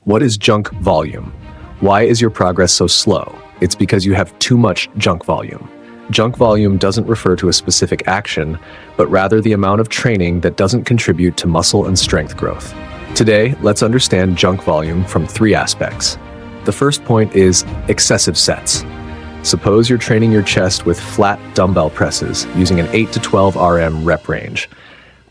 What is junk volume? Why is your progress so slow? It's because you have too much junk volume. Junk volume doesn't refer to a specific action, but rather the amount of training that doesn't contribute to muscle and strength growth. Today, let's understand junk volume from 3 aspects. The first point is excessive sets. Suppose you're training your chest with flat dumbbell presses using an 8 to 12 RM rep range.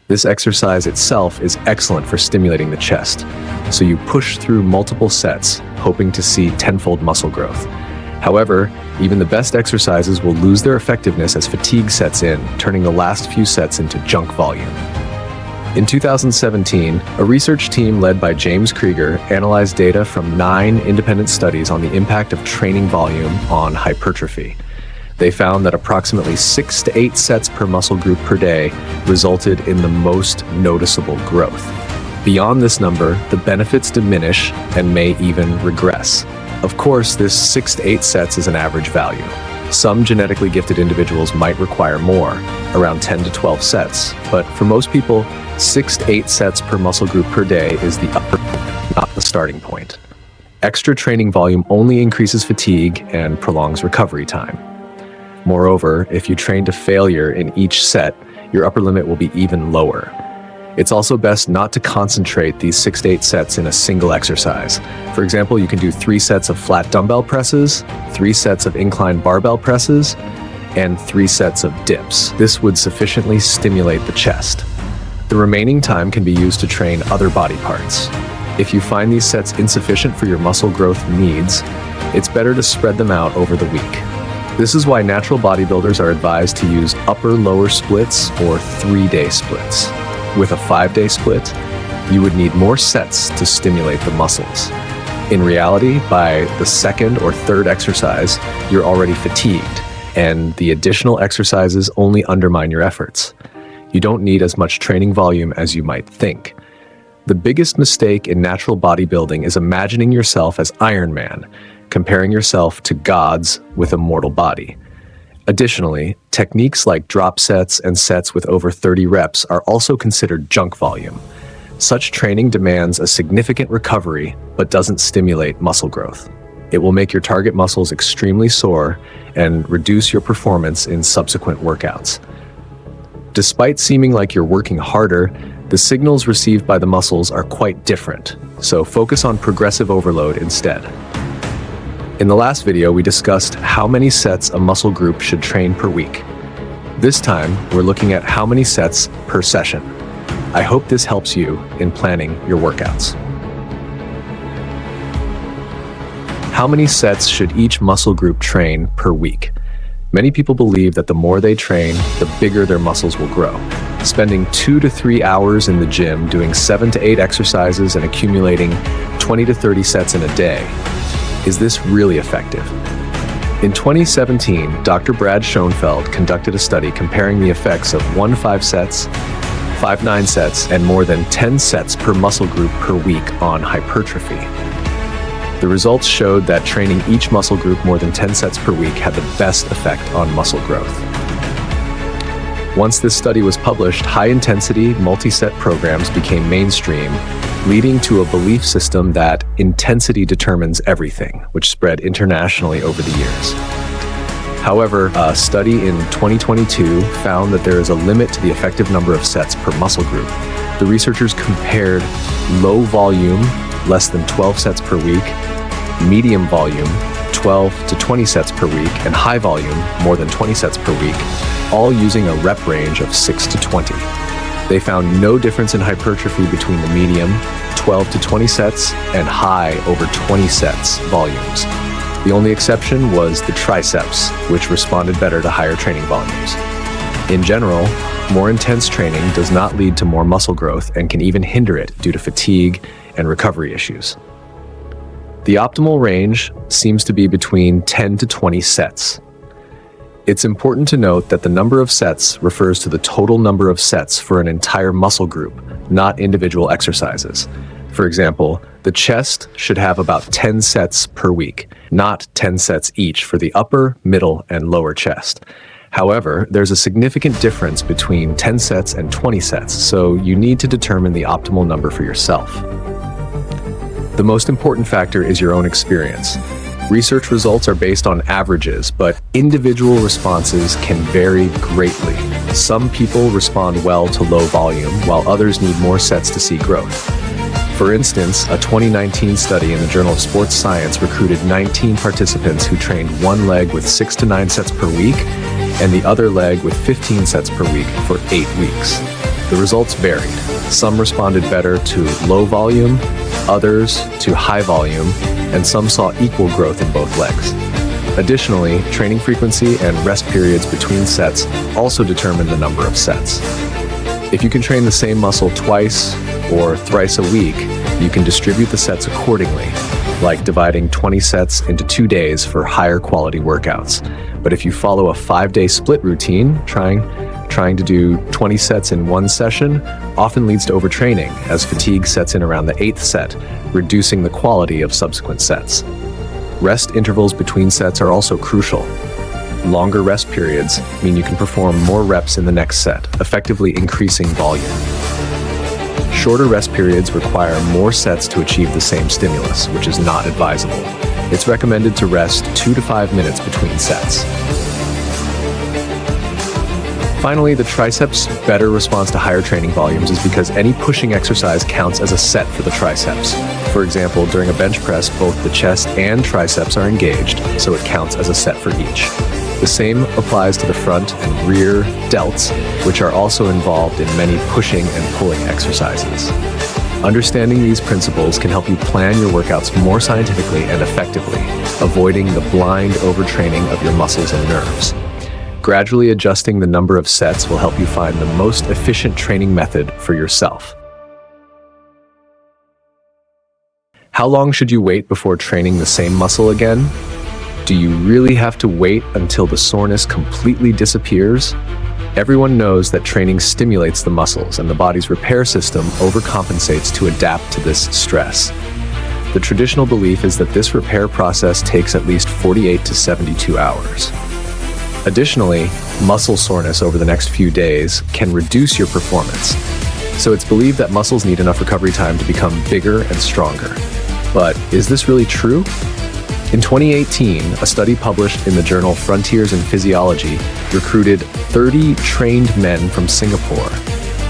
This exercise itself is excellent for stimulating the chest, so you push through multiple sets, hoping to see tenfold muscle growth. However, even the best exercises will lose their effectiveness as fatigue sets in, turning the last few sets into junk volume. In 2017, a research team led by James Krieger analyzed data from 9 independent studies on the impact of training volume on hypertrophy. They found that approximately 6 to 8 sets per muscle group per day resulted in the most noticeable growth. Beyond this number, the benefits diminish and may even regress. Of course, this 6 to 8 sets is an average value. Some genetically gifted individuals might require more, around 10 to 12 sets, but for most people, 6 to 8 sets per muscle group per day is the upper, not the starting point. Extra training volume only increases fatigue and prolongs recovery time. Moreover, if you train to failure in each set, your upper limit will be even lower. It's also best not to concentrate these 6 to 8 sets in a single exercise. For example, you can do 3 sets of flat dumbbell presses, 3 sets of incline barbell presses, and 3 sets of dips. This would sufficiently stimulate the chest. The remaining time can be used to train other body parts. If you find these sets insufficient for your muscle growth needs, it's better to spread them out over the week. This is why natural bodybuilders are advised to use upper-lower splits or 3-day splits. With a 5-day split, you would need more sets to stimulate the muscles. In reality, by the 2nd or 3rd exercise, you're already fatigued, and the additional exercises only undermine your efforts. You don't need as much training volume as you might think. The biggest mistake in natural bodybuilding is imagining yourself as Iron Man, comparing yourself to gods with a mortal body. Additionally, techniques like drop sets and sets with over 30 reps are also considered junk volume. Such training demands a significant recovery, but doesn't stimulate muscle growth. It will make your target muscles extremely sore and reduce your performance in subsequent workouts. Despite seeming like you're working harder, the signals received by the muscles are quite different, so focus on progressive overload instead. In the last video, we discussed how many sets a muscle group should train per week. This time, we're looking at how many sets per session. I hope this helps you in planning your workouts. How many sets should each muscle group train per week? Many people believe that the more they train, the bigger their muscles will grow. Spending 2 to 3 hours in the gym doing 7 to 8 exercises and accumulating 20 to 30 sets in a day. Is this really effective? In 2017, Dr. Brad Schoenfeld conducted a study comparing the effects of 1-5 sets, 5-9 sets, and more than 10 sets per muscle group per week on hypertrophy. The results showed that training each muscle group more than 10 sets per week had the best effect on muscle growth. Once this study was published, high-intensity, multi-set programs became mainstream, leading to a belief system that intensity determines everything, which spread internationally over the years. However, a study in 2022 found that there is a limit to the effective number of sets per muscle group. The researchers compared low volume, less than 12 sets per week, medium volume, 12 to 20 sets per week, and high volume, more than 20 sets per week, all using a rep range of 6 to 20. They found no difference in hypertrophy between the medium, 12 to 20 sets, and high, over 20 sets volumes. The only exception was the triceps, which responded better to higher training volumes. In general, more intense training does not lead to more muscle growth and can even hinder it due to fatigue and recovery issues. The optimal range seems to be between 10 to 20 sets. It's important to note that the number of sets refers to the total number of sets for an entire muscle group, not individual exercises. For example, the chest should have about 10 sets per week, not 10 sets each for the upper, middle, and lower chest. However, there's a significant difference between 10 sets and 20 sets, so you need to determine the optimal number for yourself. The most important factor is your own experience. Research results are based on averages, but individual responses can vary greatly. Some people respond well to low volume, while others need more sets to see growth. For instance, a 2019 study in the Journal of Sports Science recruited 19 participants who trained one leg with 6 to 9 sets per week and the other leg with 15 sets per week for 8 weeks. The results varied. Some responded better to low volume, others to high volume, and some saw equal growth in both legs. Additionally, training frequency and rest periods between sets also determine the number of sets. If you can train the same muscle twice or thrice a week, you can distribute the sets accordingly, like dividing 20 sets into 2 days for higher quality workouts. But if you follow a 5-day split routine, trying to do 20 sets in one session often leads to overtraining, as fatigue sets in around the 8th set, reducing the quality of subsequent sets. Rest intervals between sets are also crucial. Longer rest periods mean you can perform more reps in the next set, effectively increasing volume. Shorter rest periods require more sets to achieve the same stimulus, which is not advisable. It's recommended to rest 2 to 5 minutes between sets. Finally, the triceps' better response to higher training volumes is because any pushing exercise counts as a set for the triceps. For example, during a bench press, both the chest and triceps are engaged, so it counts as a set for each. The same applies to the front and rear delts, which are also involved in many pushing and pulling exercises. Understanding these principles can help you plan your workouts more scientifically and effectively, avoiding the blind overtraining of your muscles and nerves. Gradually adjusting the number of sets will help you find the most efficient training method for yourself. How long should you wait before training the same muscle again? Do you really have to wait until the soreness completely disappears? Everyone knows that training stimulates the muscles and the body's repair system overcompensates to adapt to this stress. The traditional belief is that this repair process takes at least 48 to 72 hours. Additionally, muscle soreness over the next few days can reduce your performance. So it's believed that muscles need enough recovery time to become bigger and stronger. But is this really true? In 2018, a study published in the journal Frontiers in Physiology recruited 30 trained men from Singapore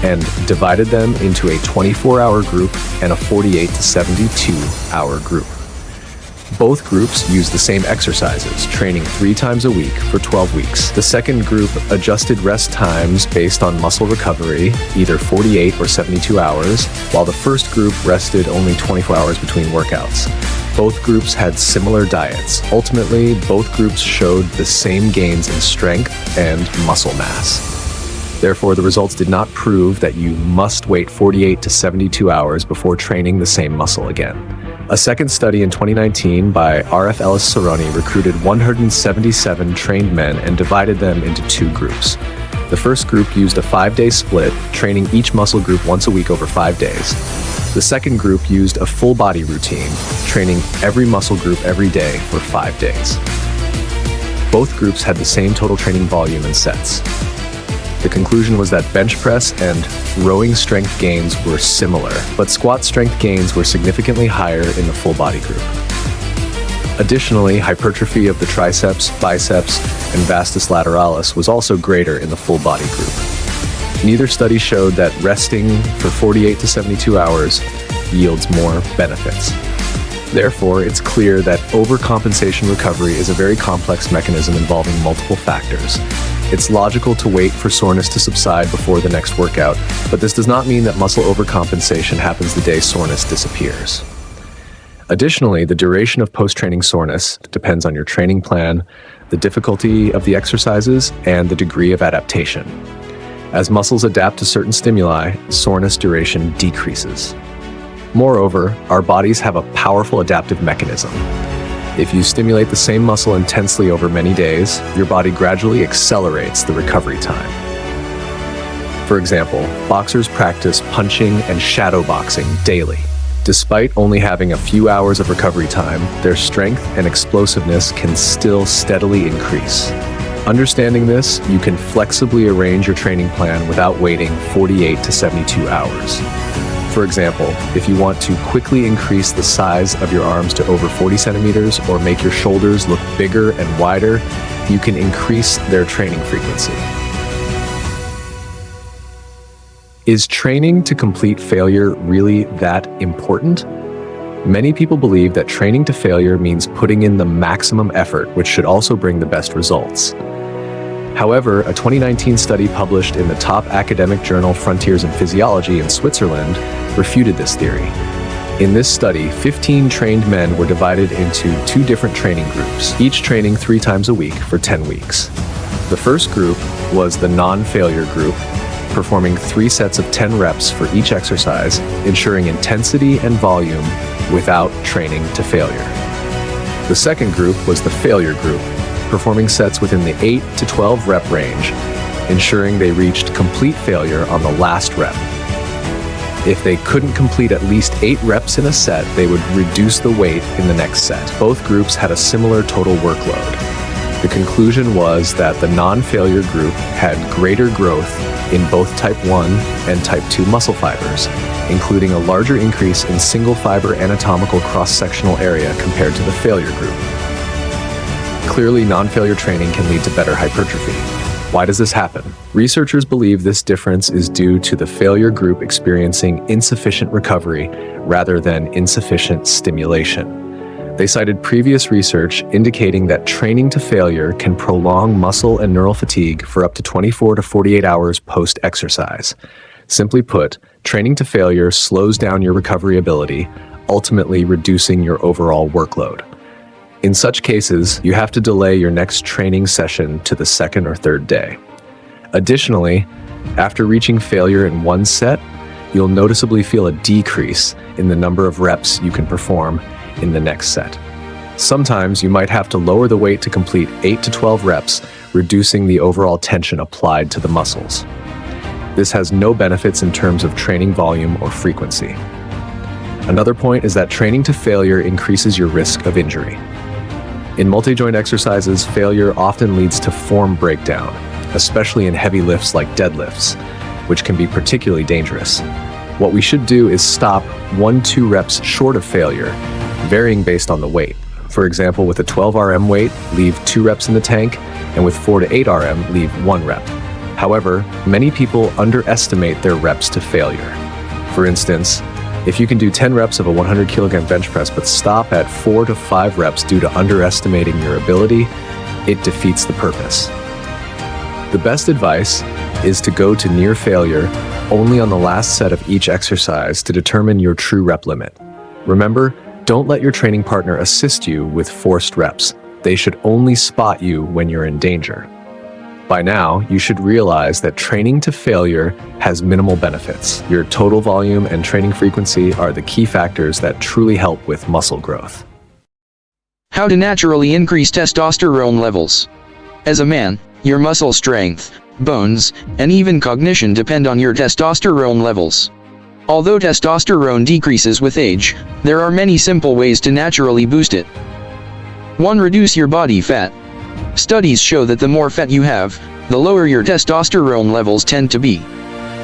and divided them into a 24-hour group and a 48 to 72-hour group. Both groups used the same exercises, training 3 times a week for 12 weeks. The second group adjusted rest times based on muscle recovery, either 48 or 72 hours, while the first group rested only 24 hours between workouts. Both groups had similar diets. Ultimately, both groups showed the same gains in strength and muscle mass. Therefore, the results did not prove that you must wait 48 to 72 hours before training the same muscle again. A second study in 2019 by R.F. Ellis Cerrone recruited 177 trained men and divided them into 2 groups. The first group used a 5-day split, training each muscle group once a week over 5 days. The second group used a full body routine, training every muscle group every day for 5 days. Both groups had the same total training volume and sets. The conclusion was that bench press and rowing strength gains were similar, but squat strength gains were significantly higher in the full body group. Additionally, hypertrophy of the triceps, biceps, and vastus lateralis was also greater in the full body group. Neither study showed that resting for 48 to 72 hours yields more benefits. Therefore, it's clear that overcompensation recovery is a very complex mechanism involving multiple factors. It's logical to wait for soreness to subside before the next workout, but this does not mean that muscle overcompensation happens the day soreness disappears. Additionally, the duration of post-training soreness depends on your training plan, the difficulty of the exercises, and the degree of adaptation. As muscles adapt to certain stimuli, soreness duration decreases. Moreover, our bodies have a powerful adaptive mechanism. If you stimulate the same muscle intensely over many days, your body gradually accelerates the recovery time. For example, boxers practice punching and shadow boxing daily. Despite only having a few hours of recovery time, their strength and explosiveness can still steadily increase. Understanding this, you can flexibly arrange your training plan without waiting 48 to 72 hours. For example, if you want to quickly increase the size of your arms to over 40 centimeters or make your shoulders look bigger and wider, you can increase their training frequency. Is training to complete failure really that important? Many people believe that training to failure means putting in the maximum effort, which should also bring the best results. However, a 2019 study published in the top academic journal Frontiers in Physiology in Switzerland refuted this theory. In this study, 15 trained men were divided into 2 different training groups, each training 3 times a week for 10 weeks. The first group was the non-failure group, performing 3 sets of 10 reps for each exercise, ensuring intensity and volume without training to failure. The second group was the failure group, performing sets within the 8 to 12 rep range, ensuring they reached complete failure on the last rep. If they couldn't complete at least 8 reps in a set, they would reduce the weight in the next set. Both groups had a similar total workload. The conclusion was that the non-failure group had greater growth in both type 1 and type 2 muscle fibers, including a larger increase in single fiber anatomical cross-sectional area compared to the failure group. Clearly, non-failure training can lead to better hypertrophy. Why does this happen? Researchers believe this difference is due to the failure group experiencing insufficient recovery rather than insufficient stimulation. They cited previous research indicating that training to failure can prolong muscle and neural fatigue for up to 24 to 48 hours post-exercise. Simply put, training to failure slows down your recovery ability, ultimately reducing your overall workload. In such cases, you have to delay your next training session to the second or third day. Additionally, after reaching failure in one set, you'll noticeably feel a decrease in the number of reps you can perform in the next set. Sometimes you might have to lower the weight to complete 8 to 12 reps, reducing the overall tension applied to the muscles. This has no benefits in terms of training volume or frequency. Another point is that training to failure increases your risk of injury. In multi-joint exercises, failure often leads to form breakdown, especially in heavy lifts like deadlifts, which can be particularly dangerous. What we should do is stop 1-2 reps short of failure, varying based on the weight. For example, with a 12 RM weight, leave 2 reps in the tank, and with 4 to 8 RM, leave 1 rep. However, many people underestimate their reps to failure. For instance, if you can do 10 reps of a 100 kilogram bench press but stop at 4 to 5 reps due to underestimating your ability, it defeats the purpose. The best advice is to go to near failure only on the last set of each exercise to determine your true rep limit. Remember, don't let your training partner assist you with forced reps. They should only spot you when you're in danger. By now, you should realize that training to failure has minimal benefits. Your total volume and training frequency are the key factors that truly help with muscle growth. How to naturally increase testosterone levels. As a man, your muscle strength, bones, and even cognition depend on your testosterone levels. Although testosterone decreases with age, there are many simple ways to naturally boost it. 1. Reduce your body fat. Studies show that the more fat you have, the lower your testosterone levels tend to be.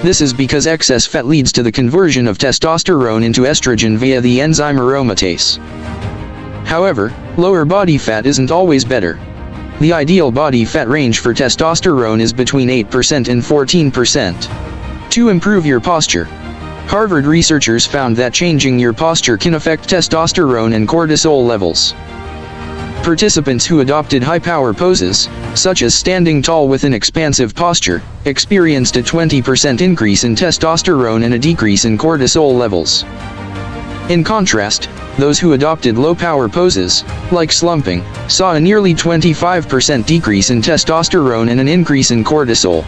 This is because excess fat leads to the conversion of testosterone into estrogen via the enzyme aromatase. However, lower body fat isn't always better. The ideal body fat range for testosterone is between 8% and 14%. To improve your posture. Harvard researchers found that changing your posture can affect testosterone and cortisol levels. Participants who adopted high-power poses, such as standing tall with an expansive posture, experienced a 20% increase in testosterone and a decrease in cortisol levels. In contrast, those who adopted low-power poses, like slumping, saw a nearly 25% decrease in testosterone and an increase in cortisol.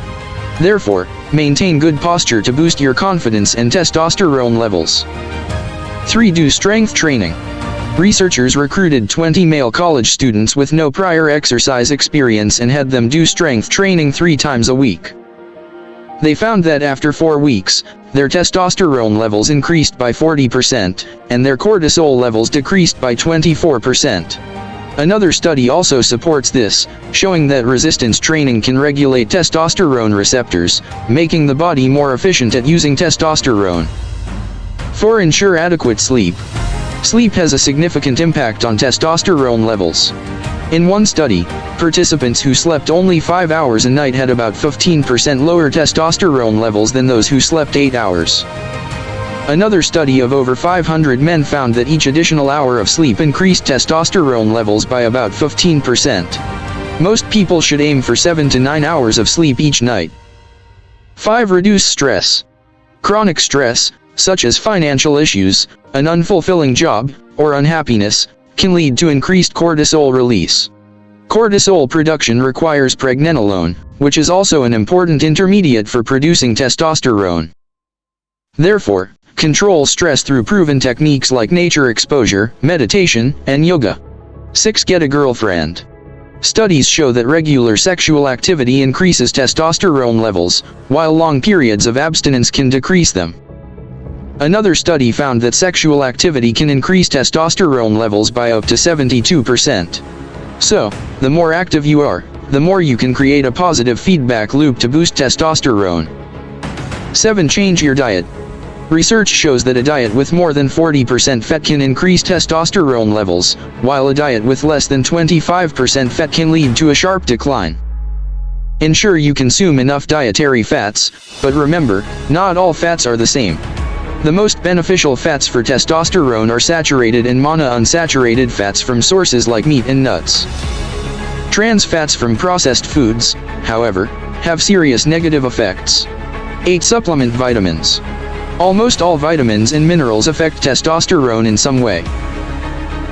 Therefore, maintain good posture to boost your confidence and testosterone levels. 3. Do strength training. Researchers recruited 20 male college students with no prior exercise experience and had them do strength training 3 times a week. They found that after 4 weeks, their testosterone levels increased by 40%, and their cortisol levels decreased by 24%. Another study also supports this, showing that resistance training can regulate testosterone receptors, making the body more efficient at using testosterone. 4. Ensure adequate sleep. Sleep has a significant impact on testosterone levels. In one study, participants who slept only 5 hours a night had about 15% lower testosterone levels than those who slept 8 hours. Another study of over 500 men found that each additional hour of sleep increased testosterone levels by about 15%. Most people should aim for 7 to 9 hours of sleep each night. 5. Reduce stress. Chronic stress, such as financial issues, an unfulfilling job, or unhappiness, can lead to increased cortisol release. Cortisol production requires pregnenolone, which is also an important intermediate for producing testosterone. Therefore, control stress through proven techniques like nature exposure, meditation, and yoga. 6. Get a girlfriend. Studies show that regular sexual activity increases testosterone levels, while long periods of abstinence can decrease them. Another study found that sexual activity can increase testosterone levels by up to 72%. So, the more active you are, the more you can create a positive feedback loop to boost testosterone. 7. Change your diet. Research shows that a diet with more than 40% fat can increase testosterone levels, while a diet with less than 25% fat can lead to a sharp decline. Ensure you consume enough dietary fats, but remember, not all fats are the same. The most beneficial fats for testosterone are saturated and monounsaturated fats from sources like meat and nuts. Trans fats from processed foods, however, have serious negative effects. 8. Supplement vitamins. Almost all vitamins and minerals affect testosterone in some way.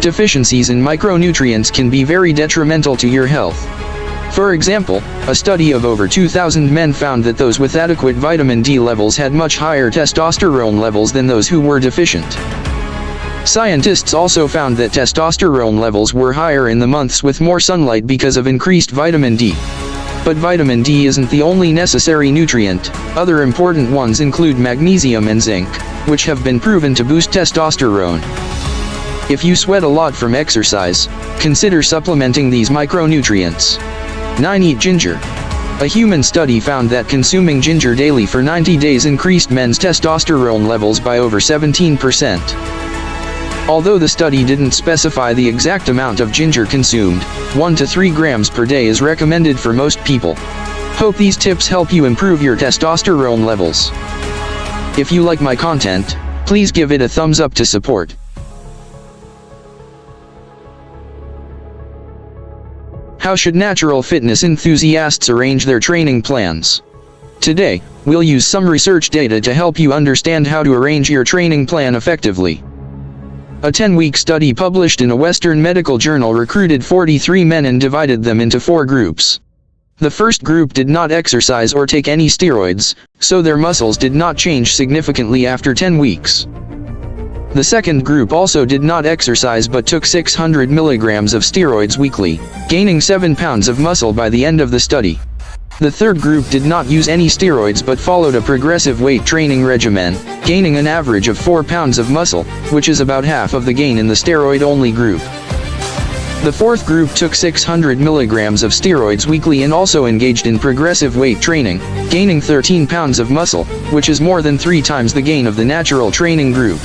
Deficiencies in micronutrients can be very detrimental to your health. For example, a study of over 2,000 men found that those with adequate vitamin D levels had much higher testosterone levels than those who were deficient. Scientists also found that testosterone levels were higher in the months with more sunlight because of increased vitamin D. But vitamin D isn't the only necessary nutrient. Other important ones include magnesium and zinc, which have been proven to boost testosterone. If you sweat a lot from exercise, consider supplementing these micronutrients. 9. Eat ginger. A human study found that consuming ginger daily for 90 days increased men's testosterone levels by over 17%. Although the study didn't specify the exact amount of ginger consumed, 1 to 3 grams per day is recommended for most people. Hope these tips help you improve your testosterone levels. If you like my content, please give it a thumbs up to support. How should natural fitness enthusiasts arrange their training plans? Today, we'll use some research data to help you understand how to arrange your training plan effectively. A 10-week study published in a Western medical journal recruited 43 men and divided them into 4 groups. The first group did not exercise or take any steroids, so their muscles did not change significantly after 10 weeks. The second group also did not exercise but took 600 milligrams of steroids weekly, gaining 7 pounds of muscle by the end of the study. The third group did not use any steroids but followed a progressive weight training regimen, gaining an average of 4 pounds of muscle, which is about half of the gain in the steroid-only group. The fourth group took 600 milligrams of steroids weekly and also engaged in progressive weight training, gaining 13 pounds of muscle, which is more than 3 times the gain of the natural training group.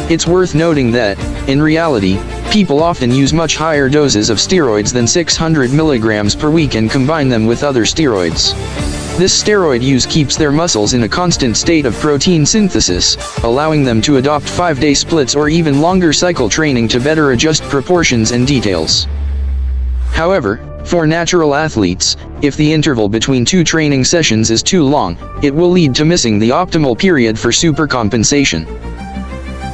It's worth noting that, in reality, people often use much higher doses of steroids than 600 milligrams per week and combine them with other steroids. This steroid use keeps their muscles in a constant state of protein synthesis, allowing them to adopt 5-day splits or even longer cycle training to better adjust proportions and details. However, for natural athletes, if the interval between 2 training sessions is too long, it will lead to missing the optimal period for supercompensation.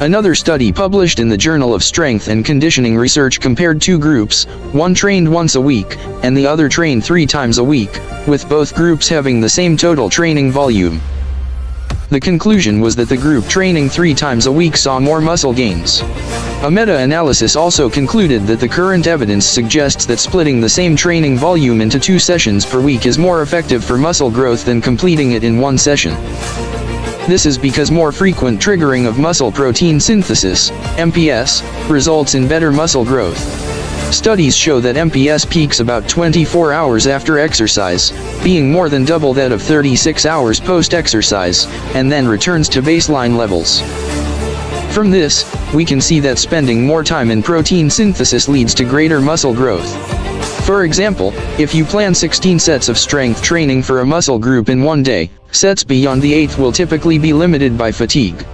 Another study published in the Journal of Strength and Conditioning Research compared 2 groups, one trained once a week, and the other trained 3 times a week, with both groups having the same total training volume. The conclusion was that the group training 3 times a week saw more muscle gains. A meta-analysis also concluded that the current evidence suggests that splitting the same training volume into 2 sessions per week is more effective for muscle growth than completing it in one session. This is because more frequent triggering of muscle protein synthesis, MPS, results in better muscle growth. Studies show that MPS peaks about 24 hours after exercise, being more than double that of 36 hours post-exercise, and then returns to baseline levels. From this, we can see that spending more time in protein synthesis leads to greater muscle growth. For example, if you plan 16 sets of strength training for a muscle group in one day, sets beyond the 8th will typically be limited by fatigue.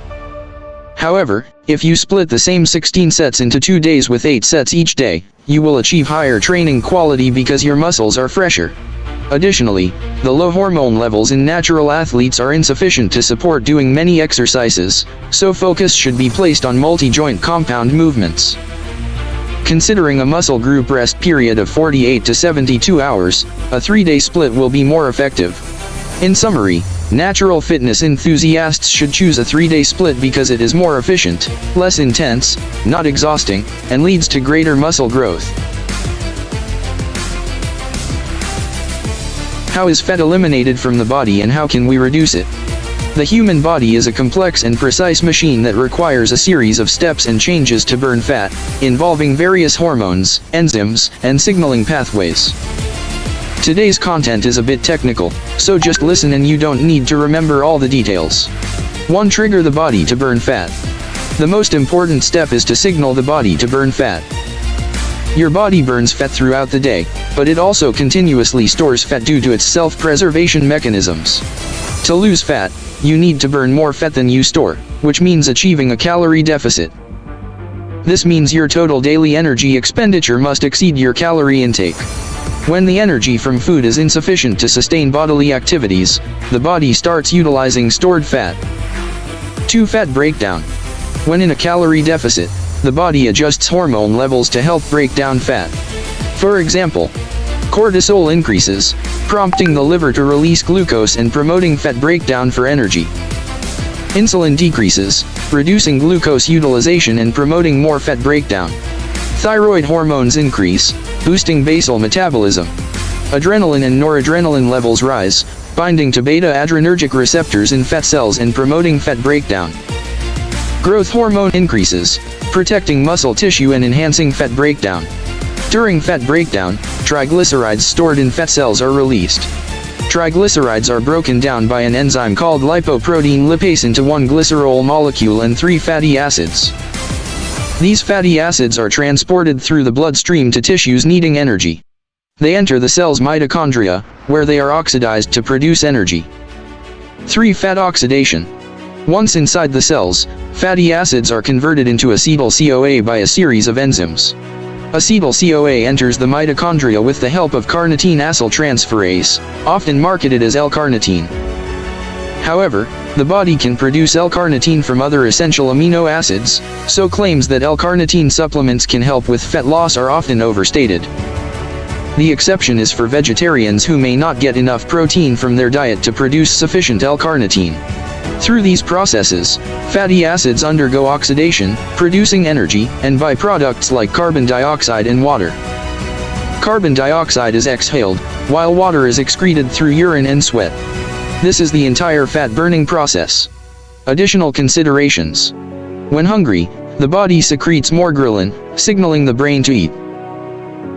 However, if you split the same 16 sets into 2 days with 8 sets each day, you will achieve higher training quality because your muscles are fresher. Additionally, the low hormone levels in natural athletes are insufficient to support doing many exercises, so focus should be placed on multi-joint compound movements. Considering a muscle group rest period of 48 to 72 hours, a 3-day split will be more effective. In summary, natural fitness enthusiasts should choose a 3-day split because it is more efficient, less intense, not exhausting, and leads to greater muscle growth. How is fat eliminated from the body and how can we reduce it? The human body is a complex and precise machine that requires a series of steps and changes to burn fat, involving various hormones, enzymes, and signaling pathways. Today's content is a bit technical, so just listen and you don't need to remember all the details. 1. Trigger the body to burn fat. The most important step is to signal the body to burn fat. Your body burns fat throughout the day, but it also continuously stores fat due to its self-preservation mechanisms. To lose fat, you need to burn more fat than you store, which means achieving a calorie deficit. This means your total daily energy expenditure must exceed your calorie intake. When the energy from food is insufficient to sustain bodily activities, the body starts utilizing stored fat. 2. Fat breakdown. When in a calorie deficit, the body adjusts hormone levels to help break down fat. For example, cortisol increases, prompting the liver to release glucose and promoting fat breakdown for energy. Insulin decreases, reducing glucose utilization and promoting more fat breakdown. Thyroid hormones increase, boosting basal metabolism. Adrenaline and noradrenaline levels rise, binding to beta-adrenergic receptors in fat cells and promoting fat breakdown. Growth hormone increases, protecting muscle tissue and enhancing fat breakdown. During fat breakdown, triglycerides stored in fat cells are released. Triglycerides are broken down by an enzyme called lipoprotein lipase into 1 glycerol molecule and 3 fatty acids. These fatty acids are transported through the bloodstream to tissues needing energy. They enter the cell's mitochondria, where they are oxidized to produce energy. 3. Fat oxidation. Once inside the cells, fatty acids are converted into acetyl-CoA by a series of enzymes. Acetyl-CoA enters the mitochondria with the help of carnitine acyltransferase, often marketed as L-carnitine. However, the body can produce L-carnitine from other essential amino acids, so claims that L-carnitine supplements can help with fat loss are often overstated. The exception is for vegetarians who may not get enough protein from their diet to produce sufficient L-carnitine. Through these processes, fatty acids undergo oxidation, producing energy, and byproducts like carbon dioxide and water. Carbon dioxide is exhaled, while water is excreted through urine and sweat. This is the entire fat-burning process. Additional considerations. When hungry, the body secretes more ghrelin, signaling the brain to eat.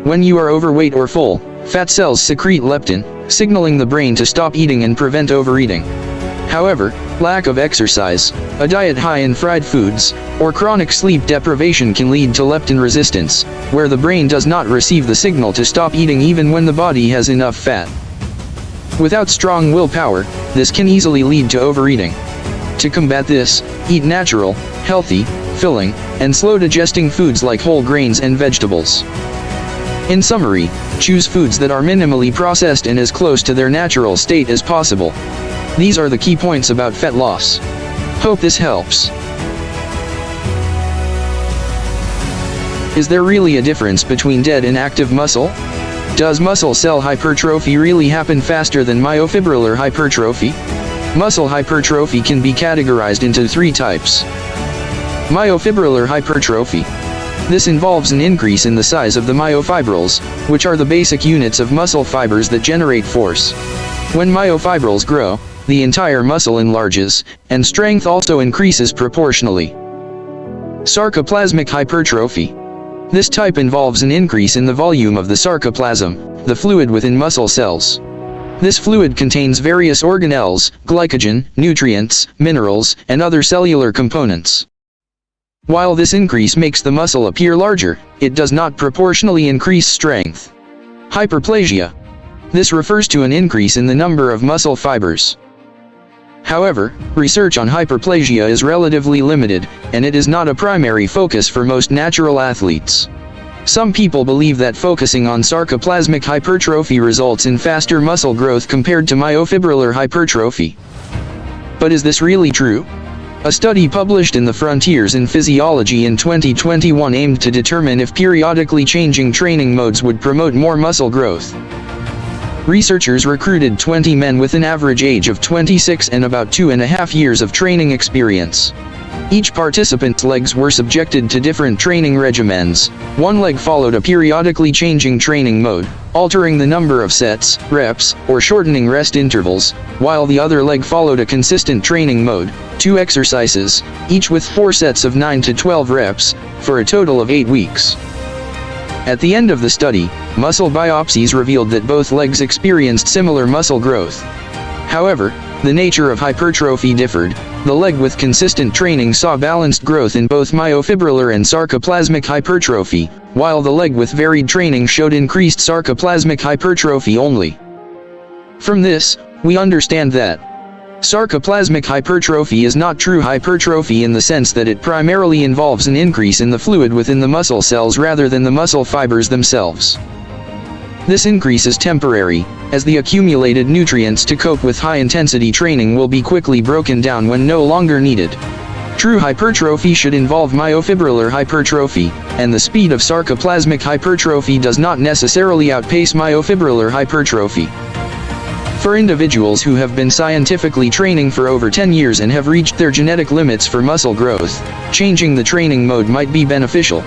When you are overweight or full, fat cells secrete leptin, signaling the brain to stop eating and prevent overeating. However, lack of exercise, a diet high in fried foods, or chronic sleep deprivation can lead to leptin resistance, where the brain does not receive the signal to stop eating even when the body has enough fat. Without strong willpower, this can easily lead to overeating. To combat this, eat natural, healthy, filling, and slow-digesting foods like whole grains and vegetables. In summary, choose foods that are minimally processed and as close to their natural state as possible. These are the key points about fat loss. Hope this helps. Is there really a difference between dead and active muscle? Does muscle cell hypertrophy really happen faster than myofibrillar hypertrophy? Muscle hypertrophy can be categorized into 3 types. Myofibrillar hypertrophy. This involves an increase in the size of the myofibrils, which are the basic units of muscle fibers that generate force. When myofibrils grow, the entire muscle enlarges, and strength also increases proportionally. Sarcoplasmic hypertrophy. This type involves an increase in the volume of the sarcoplasm, the fluid within muscle cells. This fluid contains various organelles, glycogen, nutrients, minerals, and other cellular components. While this increase makes the muscle appear larger, it does not proportionally increase strength. Hyperplasia. This refers to an increase in the number of muscle fibers. However, research on hyperplasia is relatively limited, and it is not a primary focus for most natural athletes. Some people believe that focusing on sarcoplasmic hypertrophy results in faster muscle growth compared to myofibrillar hypertrophy. But is this really true? A study published in the Frontiers in Physiology in 2021 aimed to determine if periodically changing training modes would promote more muscle growth. Researchers recruited 20 men with an average age of 26 and about 2.5 years of training experience. Each participant's legs were subjected to different training regimens. One leg followed a periodically changing training mode, altering the number of sets, reps, or shortening rest intervals, while the other leg followed a consistent training mode, 2 exercises, each with 4 sets of 9 to 12 reps, for a total of 8 weeks. At the end of the study, muscle biopsies revealed that both legs experienced similar muscle growth. However, the nature of hypertrophy differed. The leg with consistent training saw balanced growth in both myofibrillar and sarcoplasmic hypertrophy, while the leg with varied training showed increased sarcoplasmic hypertrophy only. From this, we understand that sarcoplasmic hypertrophy is not true hypertrophy in the sense that it primarily involves an increase in the fluid within the muscle cells rather than the muscle fibers themselves. This increase is temporary, as the accumulated nutrients to cope with high-intensity training will be quickly broken down when no longer needed. True hypertrophy should involve myofibrillar hypertrophy, and the speed of sarcoplasmic hypertrophy does not necessarily outpace myofibrillar hypertrophy. For individuals who have been scientifically training for over 10 years and have reached their genetic limits for muscle growth, changing the training mode might be beneficial.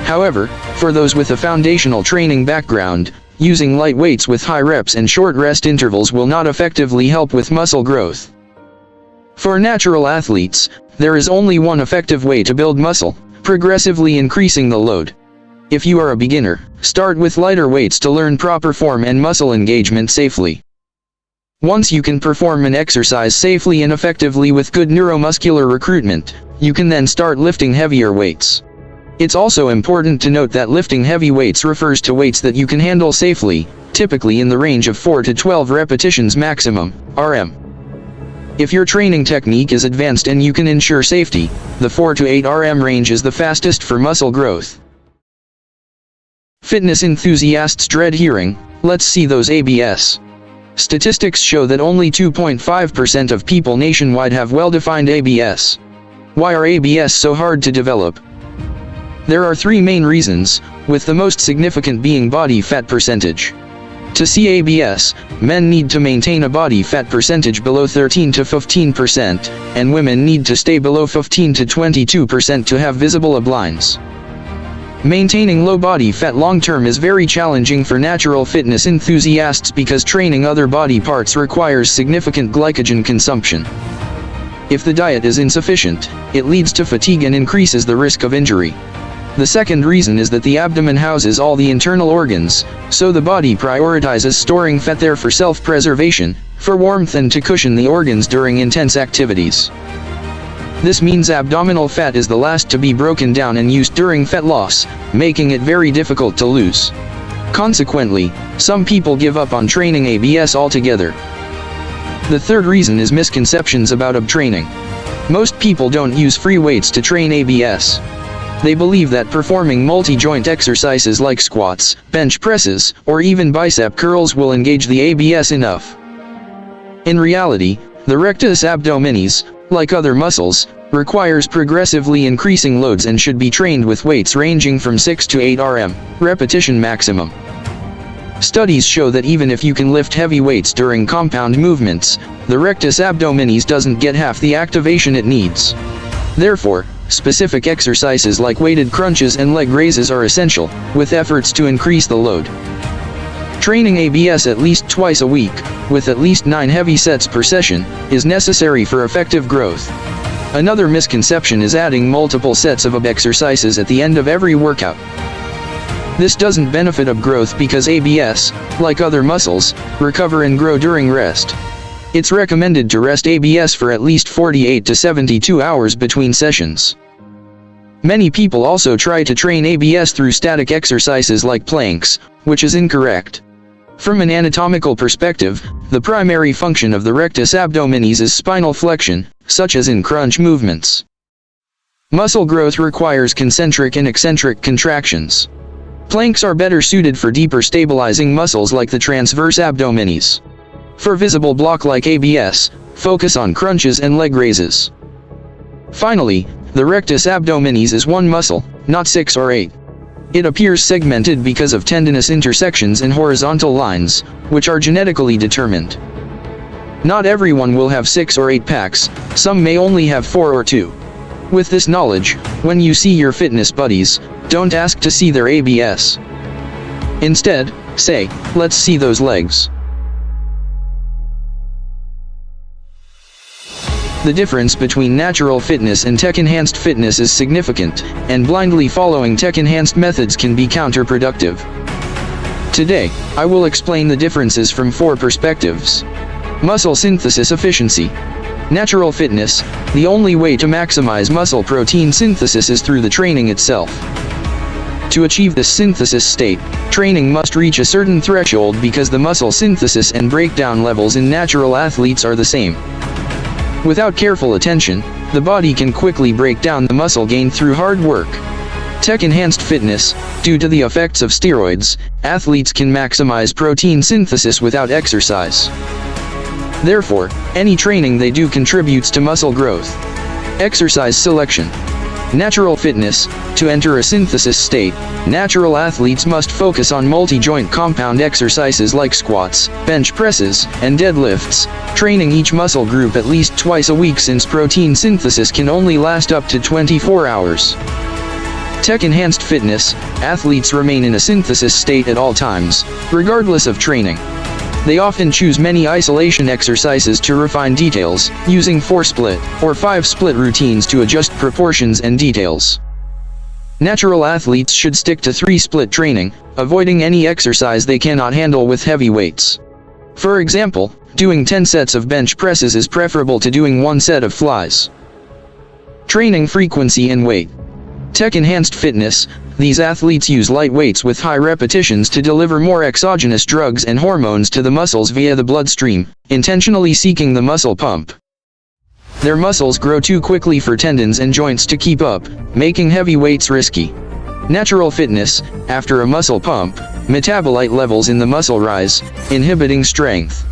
However, for those with a foundational training background, using light weights with high reps and short rest intervals will not effectively help with muscle growth. For natural athletes, there is only one effective way to build muscle: progressively increasing the load. If you are a beginner, start with lighter weights to learn proper form and muscle engagement safely. Once you can perform an exercise safely and effectively with good neuromuscular recruitment, you can then start lifting heavier weights. It's also important to note that lifting heavy weights refers to weights that you can handle safely, typically in the range of 4 to 12 repetitions maximum, RM. If your training technique is advanced and you can ensure safety, the 4 to 8 RM range is the fastest for muscle growth. Fitness enthusiasts dread hearing, "Let's see those ABS." Statistics show that only 2.5% of people nationwide have well-defined ABS. Why are ABS so hard to develop? There are 3 main reasons, with the most significant being body fat percentage. To see ABS, men need to maintain a body fat percentage below 13 to 15%, and women need to stay below 15 to 22% to have visible ablines. Maintaining low body fat long-term is very challenging for natural fitness enthusiasts because training other body parts requires significant glycogen consumption. If the diet is insufficient, it leads to fatigue and increases the risk of injury. The second reason is that the abdomen houses all the internal organs, so the body prioritizes storing fat there for self-preservation, for warmth and to cushion the organs during intense activities. This means abdominal fat is the last to be broken down and used during fat loss, making it very difficult to lose. Consequently, some people give up on training ABS altogether. The third reason is misconceptions about AB training. Most people don't use free weights to train ABS. They believe that performing multi-joint exercises like squats, bench presses, or even bicep curls will engage the ABS enough. In reality, the rectus abdominis, like other muscles, requires progressively increasing loads and should be trained with weights ranging from 6 to 8 RM, repetition maximum. Studies show that even if you can lift heavy weights during compound movements, the rectus abdominis doesn't get half the activation it needs. Therefore, specific exercises like weighted crunches and leg raises are essential, with efforts to increase the load. Training ABS at least twice a week, with at least 9 heavy sets per session, is necessary for effective growth. Another misconception is adding multiple sets of AB exercises at the end of every workout. This doesn't benefit AB growth because ABS, like other muscles, recover and grow during rest. It's recommended to rest ABS for at least 48 to 72 hours between sessions. Many people also try to train ABS through static exercises like planks, which is incorrect. From an anatomical perspective, the primary function of the rectus abdominis is spinal flexion, such as in crunch movements. Muscle growth requires concentric and eccentric contractions. Planks are better suited for deeper stabilizing muscles like the transverse abdominis. For visible block like ABS, focus on crunches and leg raises. Finally, the rectus abdominis is one muscle, not 6 or 8. It appears segmented because of tendinous intersections and horizontal lines, which are genetically determined. Not everyone will have 6 or 8 packs, some may only have 4 or 2. With this knowledge, when you see your fitness buddies, don't ask to see their ABS. Instead, say, "Let's see those legs." The difference between natural fitness and tech-enhanced fitness is significant, and blindly following tech-enhanced methods can be counterproductive. Today, I will explain the differences from 4 perspectives. Muscle synthesis efficiency. Natural fitness, the only way to maximize muscle protein synthesis is through the training itself. To achieve this synthesis state, training must reach a certain threshold because the muscle synthesis and breakdown levels in natural athletes are the same. Without careful attention, the body can quickly break down the muscle gained through hard work. Tech-enhanced fitness, due to the effects of steroids, athletes can maximize protein synthesis without exercise. Therefore, any training they do contributes to muscle growth. Exercise selection. Natural fitness, to enter a synthesis state, natural athletes must focus on multi-joint compound exercises like squats, bench presses, and deadlifts, training each muscle group at least twice a week since protein synthesis can only last up to 24 hours. Tech-enhanced fitness, athletes remain in a synthesis state at all times, regardless of training. They often choose many isolation exercises to refine details, using 4-split or 5-split routines to adjust proportions and details. Natural athletes should stick to 3-split training, avoiding any exercise they cannot handle with heavy weights. For example, doing 10 sets of bench presses is preferable to doing 1 set of flies. Training frequency and weight. Tech-enhanced fitness, these athletes use light weights with high repetitions to deliver more exogenous drugs and hormones to the muscles via the bloodstream, intentionally seeking the muscle pump. Their muscles grow too quickly for tendons and joints to keep up, making heavy weights risky. Natural fitness, after a muscle pump, metabolite levels in the muscle rise, inhibiting strength.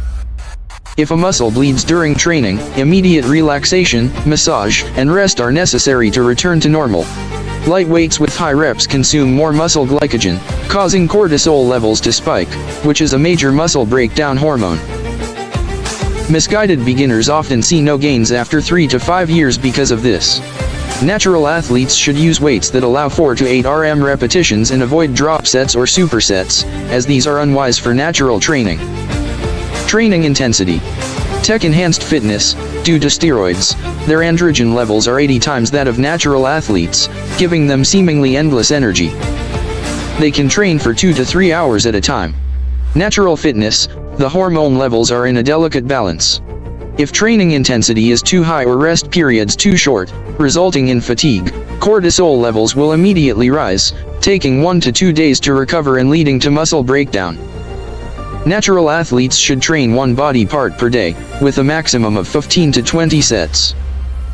If a muscle bleeds during training, immediate relaxation, massage, and rest are necessary to return to normal. Light weights with high reps consume more muscle glycogen, causing cortisol levels to spike, which is a major muscle breakdown hormone. Misguided beginners often see no gains after 3 to 5 years because of this. Natural athletes should use weights that allow 4 to 8 RM repetitions and avoid drop sets or supersets, as these are unwise for natural training. Training intensity. Tech-enhanced fitness, due to steroids, their androgen levels are 80 times that of natural athletes, giving them seemingly endless energy. They can train for 2 to 3 hours at a time. Natural fitness, the hormone levels are in a delicate balance. If training intensity is too high or rest periods too short, resulting in fatigue, cortisol levels will immediately rise, taking 1 to 2 days to recover and leading to muscle breakdown. Natural athletes should train one body part per day, with a maximum of 15 to 20 sets.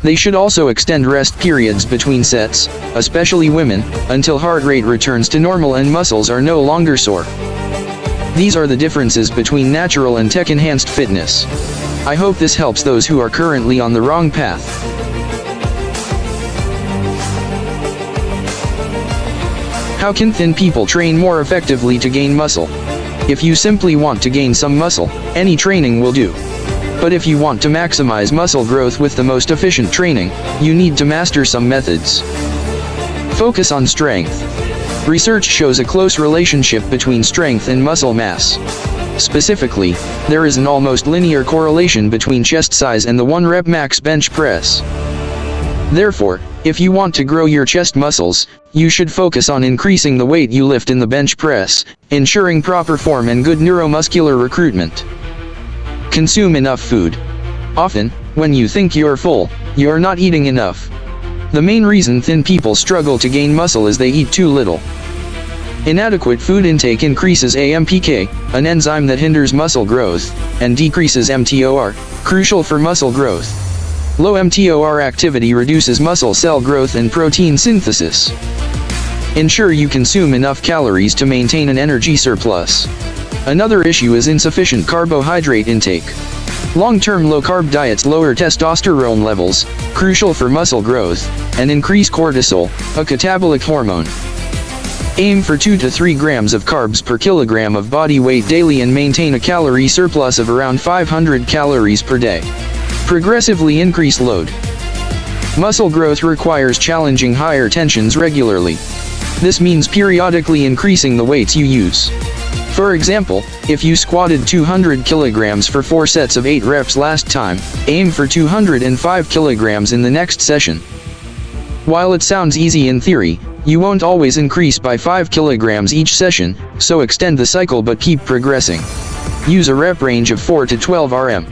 They should also extend rest periods between sets, especially women, until heart rate returns to normal and muscles are no longer sore. These are the differences between natural and tech-enhanced fitness. I hope this helps those who are currently on the wrong path. How can thin people train more effectively to gain muscle? If you simply want to gain some muscle, any training will do. But if you want to maximize muscle growth with the most efficient training, you need to master some methods. Focus on strength. Research shows a close relationship between strength and muscle mass. Specifically, there is an almost linear correlation between chest size and the 1-rep max bench press. Therefore, if you want to grow your chest muscles, you should focus on increasing the weight you lift in the bench press, ensuring proper form and good neuromuscular recruitment. Consume enough food. Often, when you think you're full, you're not eating enough. The main reason thin people struggle to gain muscle is they eat too little. Inadequate food intake increases AMPK, an enzyme that hinders muscle growth, and decreases mTOR, crucial for muscle growth. Low mTOR activity reduces muscle cell growth and protein synthesis. Ensure you consume enough calories to maintain an energy surplus. Another issue is insufficient carbohydrate intake. Long-term low-carb diets lower testosterone levels, crucial for muscle growth, and increase cortisol, a catabolic hormone. Aim for 2 to 3 grams of carbs per kilogram of body weight daily and maintain a calorie surplus of around 500 calories per day. Progressively increase load. Muscle growth requires challenging higher tensions regularly. This means periodically increasing the weights you use. For example, if you squatted 200 kilograms for 4 sets of 8 reps last time, aim for 205 kilograms in the next session. While it sounds easy in theory, you won't always increase by 5 kilograms each session, so extend the cycle but keep progressing. Use a rep range of 4 to 12 RM.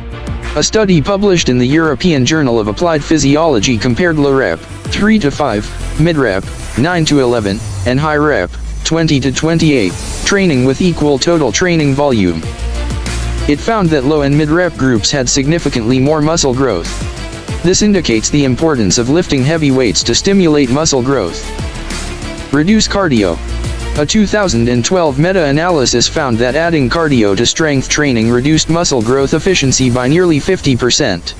A study published in the European Journal of Applied Physiology compared low rep, 3 to 5, mid rep, 9 to 11, and high rep, 20 to 28, training with equal total training volume. It found that low and mid-rep groups had significantly more muscle growth. This indicates the importance of lifting heavy weights to stimulate muscle growth. Reduce cardio. A 2012 meta-analysis found that adding cardio to strength training reduced muscle growth efficiency by nearly 50%.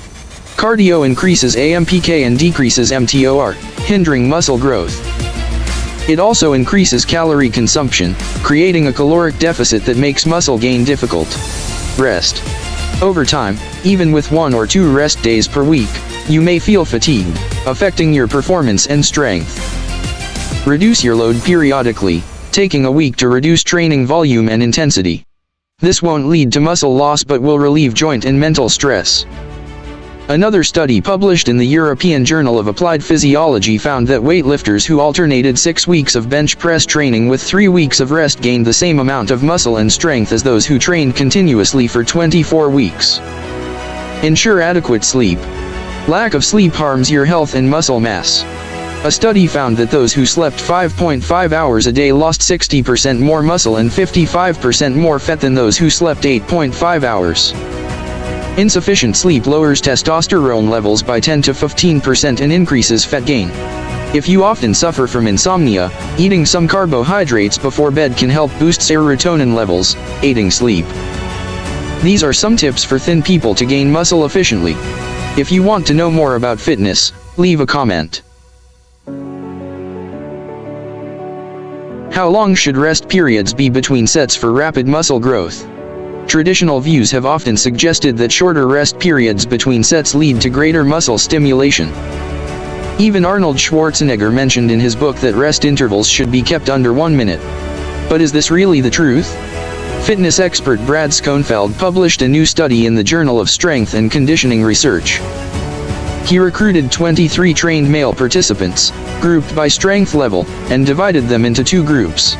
Cardio increases AMPK and decreases mTOR, hindering muscle growth. It also increases calorie consumption, creating a caloric deficit that makes muscle gain difficult. Rest. Over time, even with 1 or 2 rest days per week, you may feel fatigued, affecting your performance and strength. Reduce your load periodically, taking a week to reduce training volume and intensity. This won't lead to muscle loss but will relieve joint and mental stress. Another study published in the European Journal of Applied Physiology found that weightlifters who alternated 6 weeks of bench press training with 3 weeks of rest gained the same amount of muscle and strength as those who trained continuously for 24 weeks. Ensure adequate sleep. Lack of sleep harms your health and muscle mass. A study found that those who slept 5.5 hours a day lost 60% more muscle and 55% more fat than those who slept 8.5 hours. Insufficient sleep lowers testosterone levels by 10 to 15% and increases fat gain. If you often suffer from insomnia, eating some carbohydrates before bed can help boost serotonin levels, aiding sleep. These are some tips for thin people to gain muscle efficiently. If you want to know more about fitness, leave a comment. How long should rest periods be between sets for rapid muscle growth? Traditional views have often suggested that shorter rest periods between sets lead to greater muscle stimulation. Even Arnold Schwarzenegger mentioned in his book that rest intervals should be kept under 1 minute. But is this really the truth? Fitness expert Brad Schoenfeld published a new study in the Journal of Strength and Conditioning Research. He recruited 23 trained male participants, grouped by strength level, and divided them into 2 groups.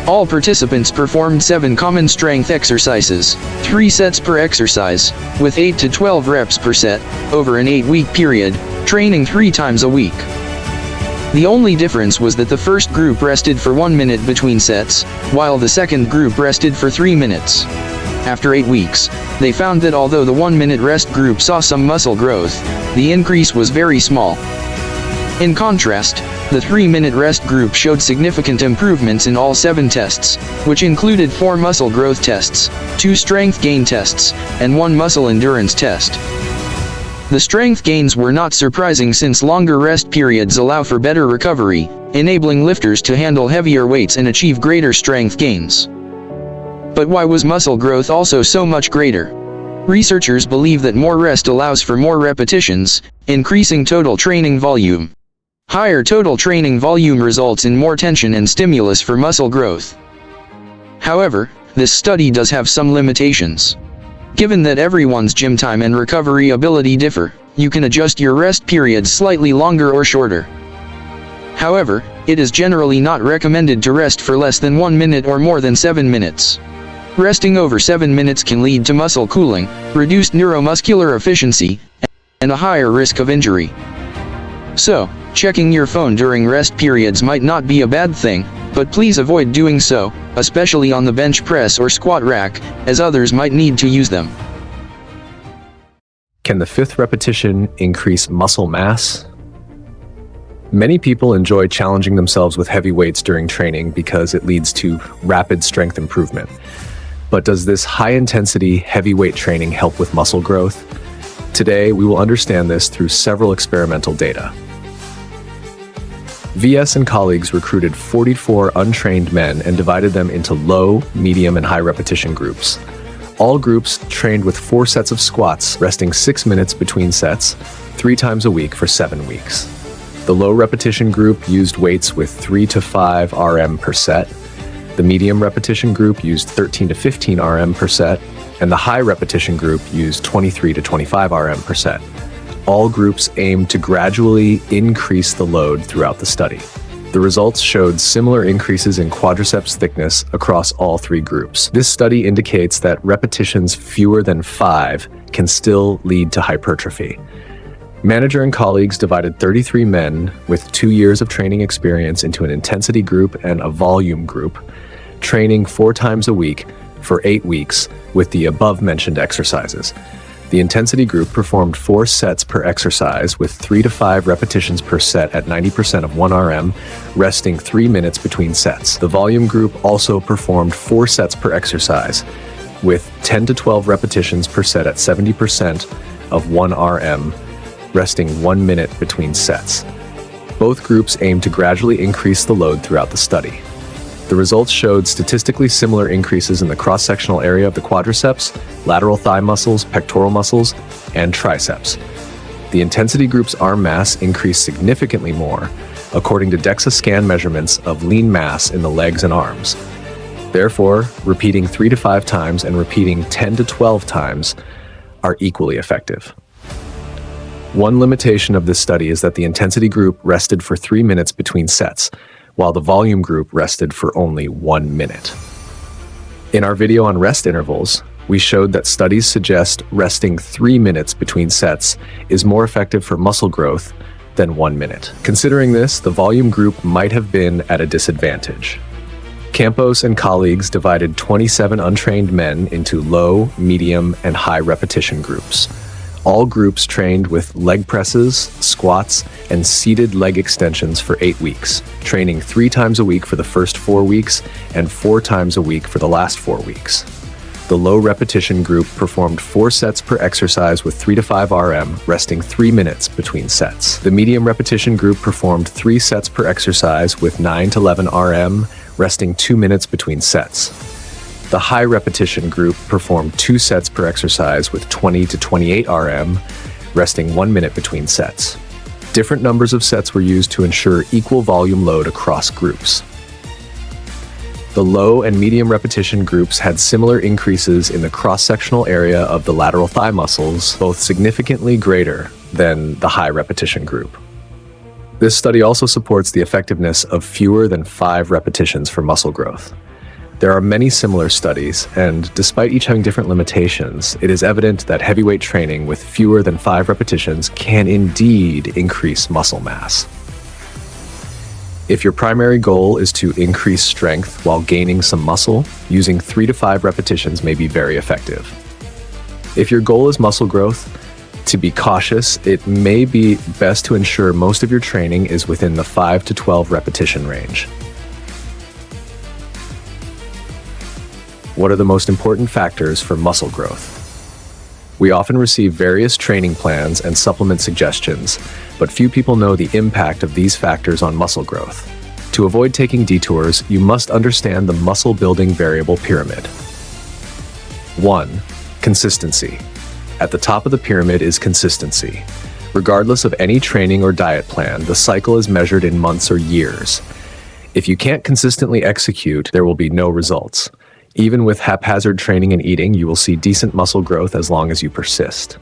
All participants performed 7 common strength exercises, 3 sets per exercise, with 8 to 12 reps per set, over an 8-week period, training 3 times a week. The only difference was that the first group rested for 1 minute between sets, while the second group rested for 3 minutes. After 8 weeks, they found that although the 1-minute rest group saw some muscle growth, the increase was very small. In contrast, the 3-minute rest group showed significant improvements in all 7 tests, which included 4 muscle growth tests, 2 strength gain tests, and 1 muscle endurance test. The strength gains were not surprising since longer rest periods allow for better recovery, enabling lifters to handle heavier weights and achieve greater strength gains. But why was muscle growth also so much greater? Researchers believe that more rest allows for more repetitions, increasing total training volume. Higher total training volume results in more tension and stimulus for muscle growth. However, this study does have some limitations. Given that everyone's gym time and recovery ability differ, you can adjust your rest periods slightly longer or shorter. However, it is generally not recommended to rest for less than 1 minute or more than 7 minutes. Resting over 7 minutes can lead to muscle cooling, reduced neuromuscular efficiency, and a higher risk of injury. So, checking your phone during rest periods might not be a bad thing, but please avoid doing so, especially on the bench press or squat rack, as others might need to use them. Can the fifth repetition increase muscle mass? Many people enjoy challenging themselves with heavy weights during training because it leads to rapid strength improvement. But does this high-intensity, heavyweight training help with muscle growth? Today, we will understand this through several experimental data. VS and colleagues recruited 44 untrained men and divided them into low, medium, and high repetition groups. All groups trained with 4 sets of squats, resting 6 minutes between sets, 3 times a week for 7 weeks. The low repetition group used weights with 3 to 5 RM per set. The medium repetition group used 13 to 15 RM per set, and the high repetition group used 23 to 25 RM per set. All groups aimed to gradually increase the load throughout the study. The results showed similar increases in quadriceps thickness across all 3 groups. This study indicates that repetitions fewer than 5 can still lead to hypertrophy. Manager and colleagues divided 33 men with 2 years of training experience into an intensity group and a volume group, training 4 times a week for 8 weeks with the above-mentioned exercises. The intensity group performed 4 sets per exercise with 3 to 5 repetitions per set at 90% of 1 RM, resting 3 minutes between sets. The volume group also performed 4 sets per exercise with 10 to 12 repetitions per set at 70% of 1 RM, resting 1 minute between sets. Both groups aimed to gradually increase the load throughout the study. The results showed statistically similar increases in the cross-sectional area of the quadriceps, lateral thigh muscles, pectoral muscles, and triceps. The intensity group's arm mass increased significantly more, according to DEXA scan measurements of lean mass in the legs and arms. Therefore, repeating 3 to 5 times and repeating 10 to 12 times are equally effective. One limitation of this study is that the intensity group rested for 3 minutes between sets, while the volume group rested for only 1 minute. In our video on rest intervals, we showed that studies suggest resting 3 minutes between sets is more effective for muscle growth than 1 minute. Considering this, the volume group might have been at a disadvantage. Campos and colleagues divided 27 untrained men into low, medium, and high repetition groups. All groups trained with leg presses, squats, and seated leg extensions for 8 weeks, training 3 times a week for the first 4 weeks and 4 times a week for the last 4 weeks. The low repetition group performed 4 sets per exercise with 3 to 5 RM, resting 3 minutes between sets. The medium repetition group performed 3 sets per exercise with 9 to 11 RM, resting 2 minutes between sets. The high repetition group performed 2 sets per exercise with 20 to 28 RM, resting 1 minute between sets. Different numbers of sets were used to ensure equal volume load across groups. The low and medium repetition groups had similar increases in the cross-sectional area of the lateral thigh muscles, both significantly greater than the high repetition group. This study also supports the effectiveness of fewer than 5 repetitions for muscle growth. There are many similar studies, and despite each having different limitations, it is evident that heavyweight training with fewer than 5 repetitions can indeed increase muscle mass. If your primary goal is to increase strength while gaining some muscle, using 3 to 5 repetitions may be very effective. If your goal is muscle growth, to be cautious, it may be best to ensure most of your training is within the 5 to 12 repetition range. What are the most important factors for muscle growth? We often receive various training plans and supplement suggestions, but few people know the impact of these factors on muscle growth. To avoid taking detours, you must understand the muscle building variable pyramid. 1. Consistency. At the top of the pyramid is consistency. Regardless of any training or diet plan, the cycle is measured in months or years. If you can't consistently execute, there will be no results. Even with haphazard training and eating, you will see decent muscle growth as long as you persist.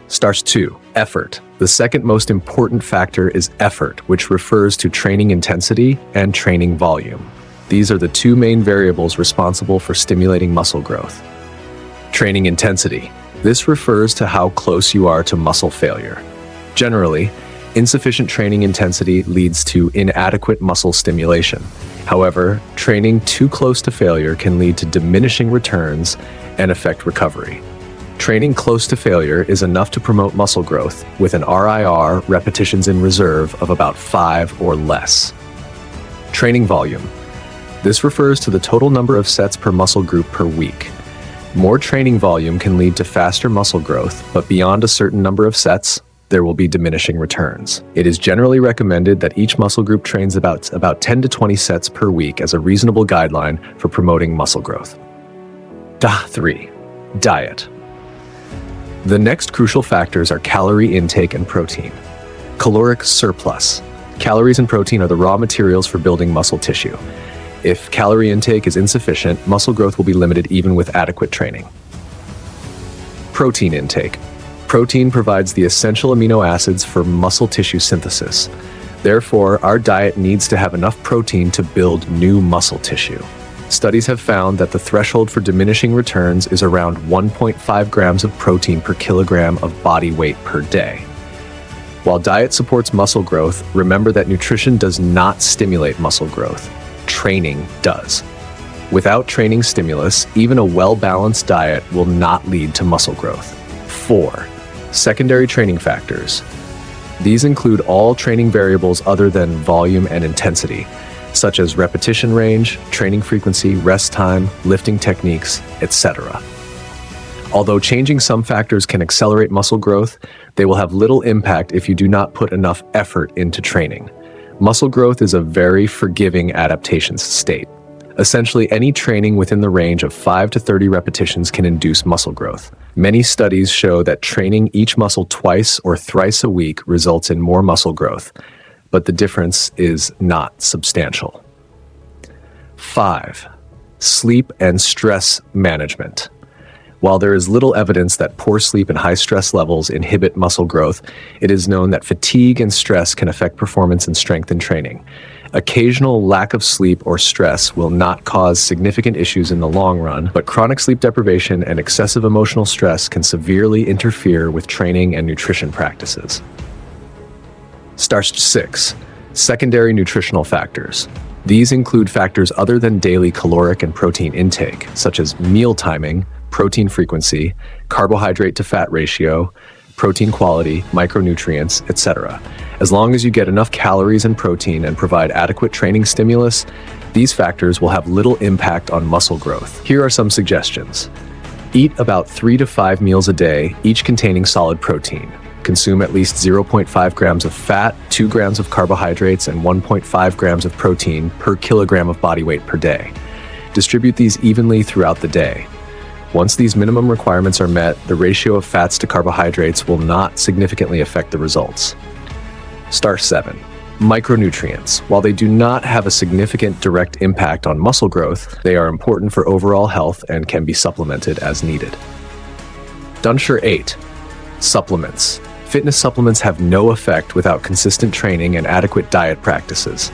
Stars 2. Effort. The second most important factor is effort, which refers to training intensity and training volume. These are the 2 main variables responsible for stimulating muscle growth. Training intensity. This refers to how close you are to muscle failure. Generally, Insufficient training intensity leads to inadequate muscle stimulation. However, training too close to failure can lead to diminishing returns and affect recovery. Training close to failure is enough to promote muscle growth with an RIR, repetitions in reserve, of about 5 or less. Training volume. This refers to the total number of sets per muscle group per week. More training volume can lead to faster muscle growth, but beyond a certain number of sets, there will be diminishing returns. It is generally recommended that each muscle group trains about 10 to 20 sets per week as a reasonable guideline for promoting muscle growth. 3. Diet. The next crucial factors are calorie intake and protein. Caloric surplus. Calories and protein are the raw materials for building muscle tissue. If calorie intake is insufficient, muscle growth will be limited even with adequate training. Protein intake. Protein provides the essential amino acids for muscle tissue synthesis. Therefore, our diet needs to have enough protein to build new muscle tissue. Studies have found that the threshold for diminishing returns is around 1.5 grams of protein per kilogram of body weight per day. While diet supports muscle growth, remember that nutrition does not stimulate muscle growth. Training does. Without training stimulus, even a well-balanced diet will not lead to muscle growth. 4. Secondary training factors. These include all training variables other than volume and intensity, such as repetition range, training frequency, rest time, lifting techniques, etc. Although changing some factors can accelerate muscle growth, they will have little impact if you do not put enough effort into training. Muscle growth is a very forgiving adaptation state. Essentially, any training within the range of 5 to 30 repetitions can induce muscle growth. Many studies show that training each muscle twice or thrice a week results in more muscle growth, but the difference is not substantial. 5. Sleep and stress management. While there is little evidence that poor sleep and high stress levels inhibit muscle growth, it is known that fatigue and stress can affect performance and strength in training. Occasional lack of sleep or stress will not cause significant issues in the long run, but chronic sleep deprivation and excessive emotional stress can severely interfere with training and nutrition practices. 6. Secondary nutritional factors. These include factors other than daily caloric and protein intake, such as meal timing, protein frequency, carbohydrate to fat ratio, protein quality, micronutrients, etc. As long as you get enough calories and protein and provide adequate training stimulus, these factors will have little impact on muscle growth. Here are some suggestions. Eat about 3 to 5 meals a day, each containing solid protein. Consume at least 0.5 grams of fat, 2 grams of carbohydrates, and 1.5 grams of protein per kilogram of body weight per day. Distribute these evenly throughout the day. Once these minimum requirements are met, the ratio of fats to carbohydrates will not significantly affect the results. 7. Micronutrients. While they do not have a significant direct impact on muscle growth, they are important for overall health and can be supplemented as needed. 8. Supplements. Fitness supplements have no effect without consistent training and adequate diet practices.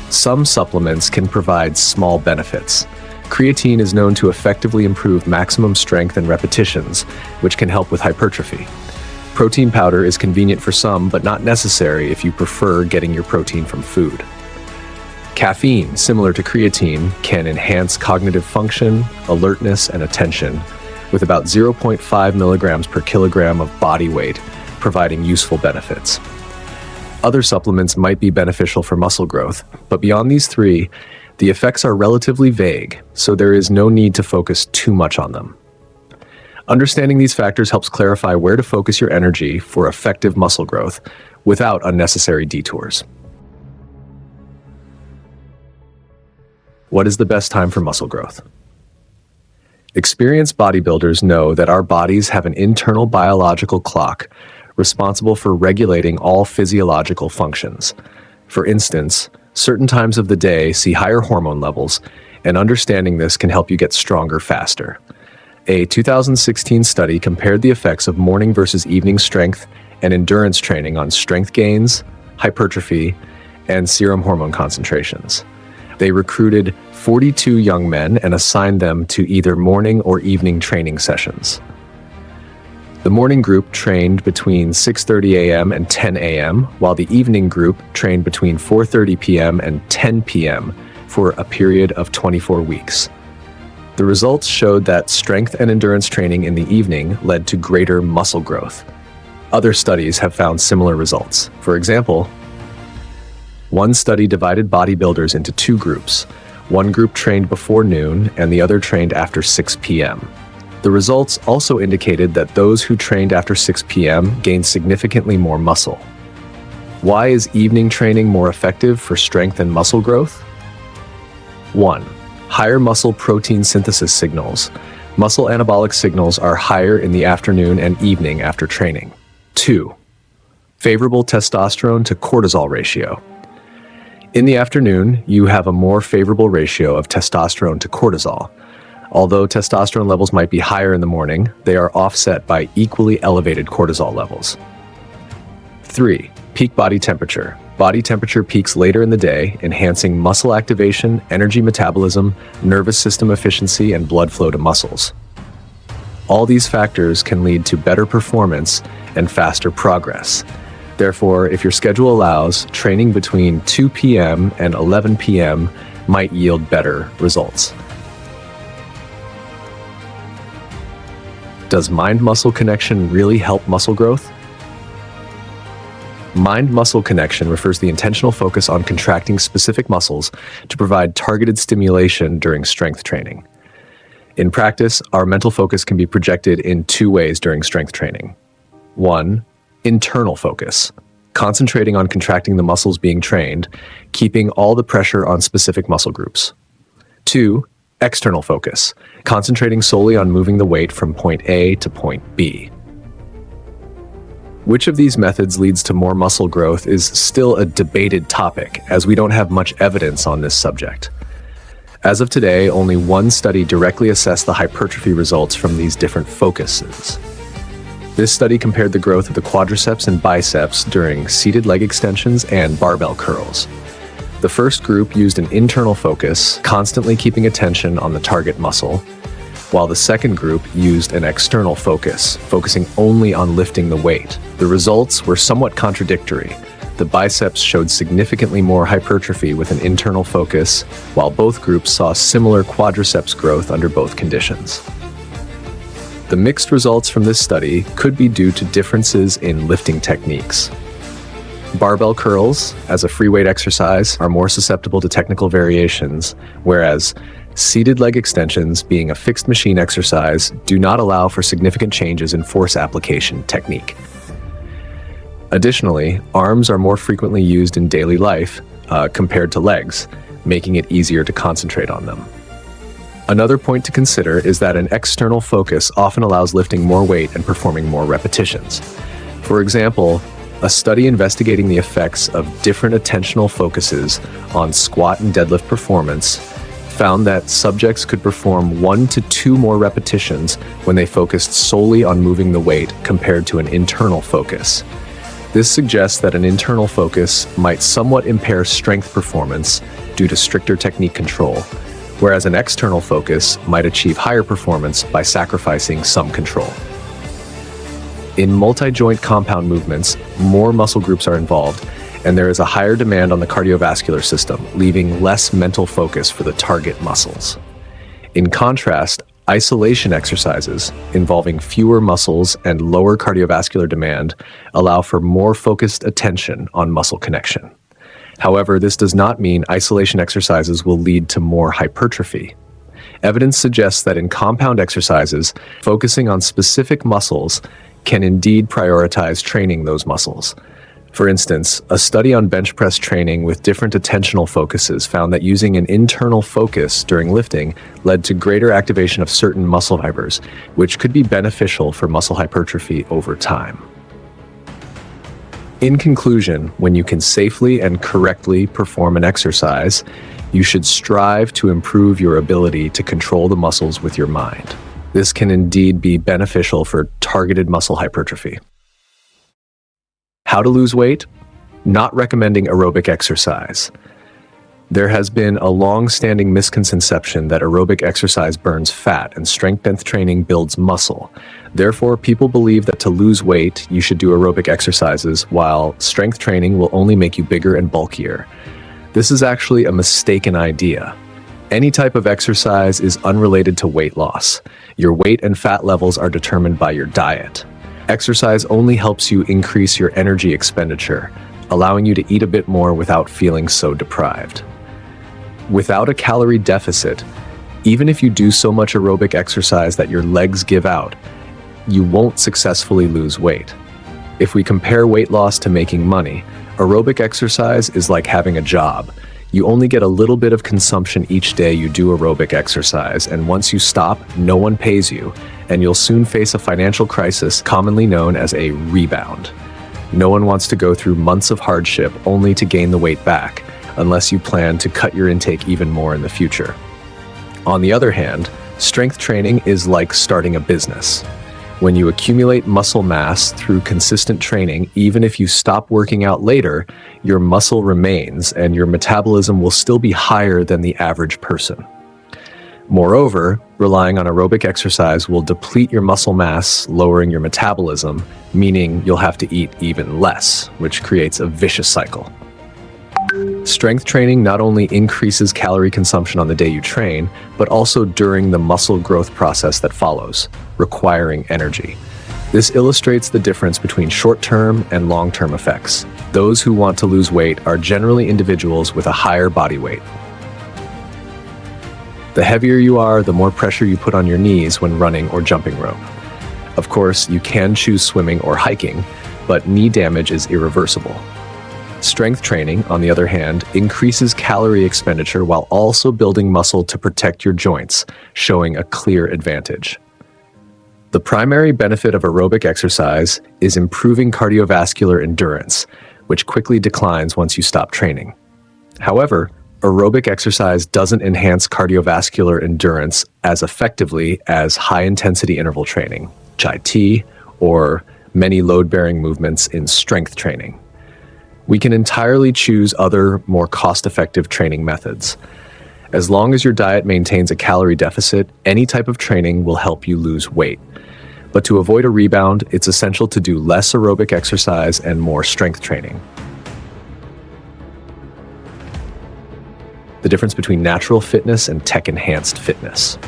Some supplements can provide small benefits. Creatine is known to effectively improve maximum strength and repetitions, which can help with hypertrophy. Protein powder is convenient for some, but not necessary if you prefer getting your protein from food. Caffeine, similar to creatine, can enhance cognitive function, alertness, and attention, with about 0.5 milligrams per kilogram of body weight, providing useful benefits. Other supplements might be beneficial for muscle growth, but beyond these three, the effects are relatively vague, so there is no need to focus too much on them. Understanding these factors helps clarify where to focus your energy for effective muscle growth without unnecessary detours. What is the best time for muscle growth? Experienced bodybuilders know that our bodies have an internal biological clock responsible for regulating all physiological functions. For instance, certain times of the day see higher hormone levels, and understanding this can help you get stronger faster. A 2016 study compared the effects of morning versus evening strength and endurance training on strength gains, hypertrophy, and serum hormone concentrations. They recruited 42 young men and assigned them to either morning or evening training sessions. The morning group trained between 6:30 a.m. and 10 a.m., while the evening group trained between 4:30 p.m. and 10 p.m. for a period of 24 weeks. The results showed that strength and endurance training in the evening led to greater muscle growth. Other studies have found similar results. For example, one study divided bodybuilders into two groups. One group trained before noon and the other trained after 6 p.m. The results also indicated that those who trained after 6 p.m. gained significantly more muscle. Why is evening training more effective for strength and muscle growth? 1. Higher muscle protein synthesis signals. Muscle anabolic signals are higher in the afternoon and evening after training. 2. Favorable testosterone to cortisol ratio. In the afternoon, you have a more favorable ratio of testosterone to cortisol. Although testosterone levels might be higher in the morning, they are offset by equally elevated cortisol levels. 3. Peak body temperature. Body temperature peaks later in the day, enhancing muscle activation, energy metabolism, nervous system efficiency, and blood flow to muscles. All these factors can lead to better performance and faster progress. Therefore, if your schedule allows, training between 2 p.m. and 11 p.m. might yield better results. Does mind-muscle connection really help muscle growth? Mind-muscle connection refers to the intentional focus on contracting specific muscles to provide targeted stimulation during strength training. In practice, our mental focus can be projected in two ways during strength training. 1. Internal focus, concentrating on contracting the muscles being trained, keeping all the pressure on specific muscle groups. 2. External focus, concentrating solely on moving the weight from point A to point B. Which of these methods leads to more muscle growth is still a debated topic, as we don't have much evidence on this subject. As of today, only one study directly assessed the hypertrophy results from these different focuses. This study compared the growth of the quadriceps and biceps during seated leg extensions and barbell curls. The first group used an internal focus, constantly keeping attention on the target muscle, while the second group used an external focus, focusing only on lifting the weight. The results were somewhat contradictory. The biceps showed significantly more hypertrophy with an internal focus, while both groups saw similar quadriceps growth under both conditions. The mixed results from this study could be due to differences in lifting techniques. Barbell curls, as a free weight exercise, are more susceptible to technical variations, whereas seated leg extensions, being a fixed machine exercise, do not allow for significant changes in force application technique. Additionally, arms are more frequently used in daily life compared to legs, making it easier to concentrate on them. Another point to consider is that an external focus often allows lifting more weight and performing more repetitions. For example, a study investigating the effects of different attentional focuses on squat and deadlift performance found that subjects could perform 1 to 2 more repetitions when they focused solely on moving the weight compared to an internal focus. This suggests that an internal focus might somewhat impair strength performance due to stricter technique control, whereas an external focus might achieve higher performance by sacrificing some control. In multi-joint compound movements, more muscle groups are involved, and there is a higher demand on the cardiovascular system, leaving less mental focus for the target muscles. In contrast, isolation exercises involving fewer muscles and lower cardiovascular demand allow for more focused attention on muscle connection. However, this does not mean isolation exercises will lead to more hypertrophy. Evidence suggests that in compound exercises, focusing on specific muscles can indeed prioritize training those muscles. For instance, a study on bench press training with different attentional focuses found that using an internal focus during lifting led to greater activation of certain muscle fibers, which could be beneficial for muscle hypertrophy over time. In conclusion, when you can safely and correctly perform an exercise, you should strive to improve your ability to control the muscles with your mind. This can indeed be beneficial for targeted muscle hypertrophy. How to lose weight? Not recommending aerobic exercise. There has been a long-standing misconception that aerobic exercise burns fat and strength training builds muscle. Therefore, people believe that to lose weight, you should do aerobic exercises, while strength training will only make you bigger and bulkier. This is actually a mistaken idea. Any type of exercise is unrelated to weight loss. Your weight and fat levels are determined by your diet. Exercise only helps you increase your energy expenditure, allowing you to eat a bit more without feeling so deprived. Without a calorie deficit, even if you do so much aerobic exercise that your legs give out, you won't successfully lose weight. If we compare weight loss to making money, aerobic exercise is like having a job. You only get a little bit of consumption each day you do aerobic exercise, and once you stop, no one pays you, and you'll soon face a financial crisis commonly known as a rebound. No one wants to go through months of hardship only to gain the weight back, unless you plan to cut your intake even more in the future. On the other hand, strength training is like starting a business. When you accumulate muscle mass through consistent training, even if you stop working out later, your muscle remains and your metabolism will still be higher than the average person. Moreover, relying on aerobic exercise will deplete your muscle mass, lowering your metabolism, meaning you'll have to eat even less, which creates a vicious cycle. Strength training not only increases calorie consumption on the day you train, but also during the muscle growth process that follows, requiring energy. This illustrates the difference between short-term and long-term effects. Those who want to lose weight are generally individuals with a higher body weight. The heavier you are, the more pressure you put on your knees when running or jumping rope. Of course, you can choose swimming or hiking, but knee damage is irreversible. Strength training, on the other hand, increases calorie expenditure while also building muscle to protect your joints, showing a clear advantage. The primary benefit of aerobic exercise is improving cardiovascular endurance, which quickly declines once you stop training. However, aerobic exercise doesn't enhance cardiovascular endurance as effectively as high-intensity interval training, HIIT, or many load-bearing movements in strength training. We can entirely choose other, more cost-effective training methods. As long as your diet maintains a calorie deficit, any type of training will help you lose weight. But to avoid a rebound, it's essential to do less aerobic exercise and more strength training. The difference between natural fitness and tech-enhanced fitness.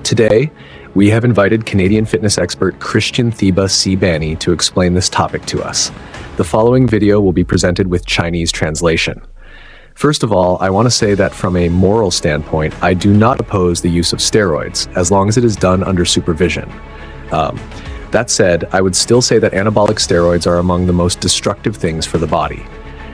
Today, we have invited Canadian fitness expert Christian Thiba C. Bani to explain this topic to us. The following video will be presented with Chinese translation. First of all, I want to say that from a moral standpoint, I do not oppose the use of steroids, as long as it is done under supervision. That said, I would still say that anabolic steroids are among the most destructive things for the body.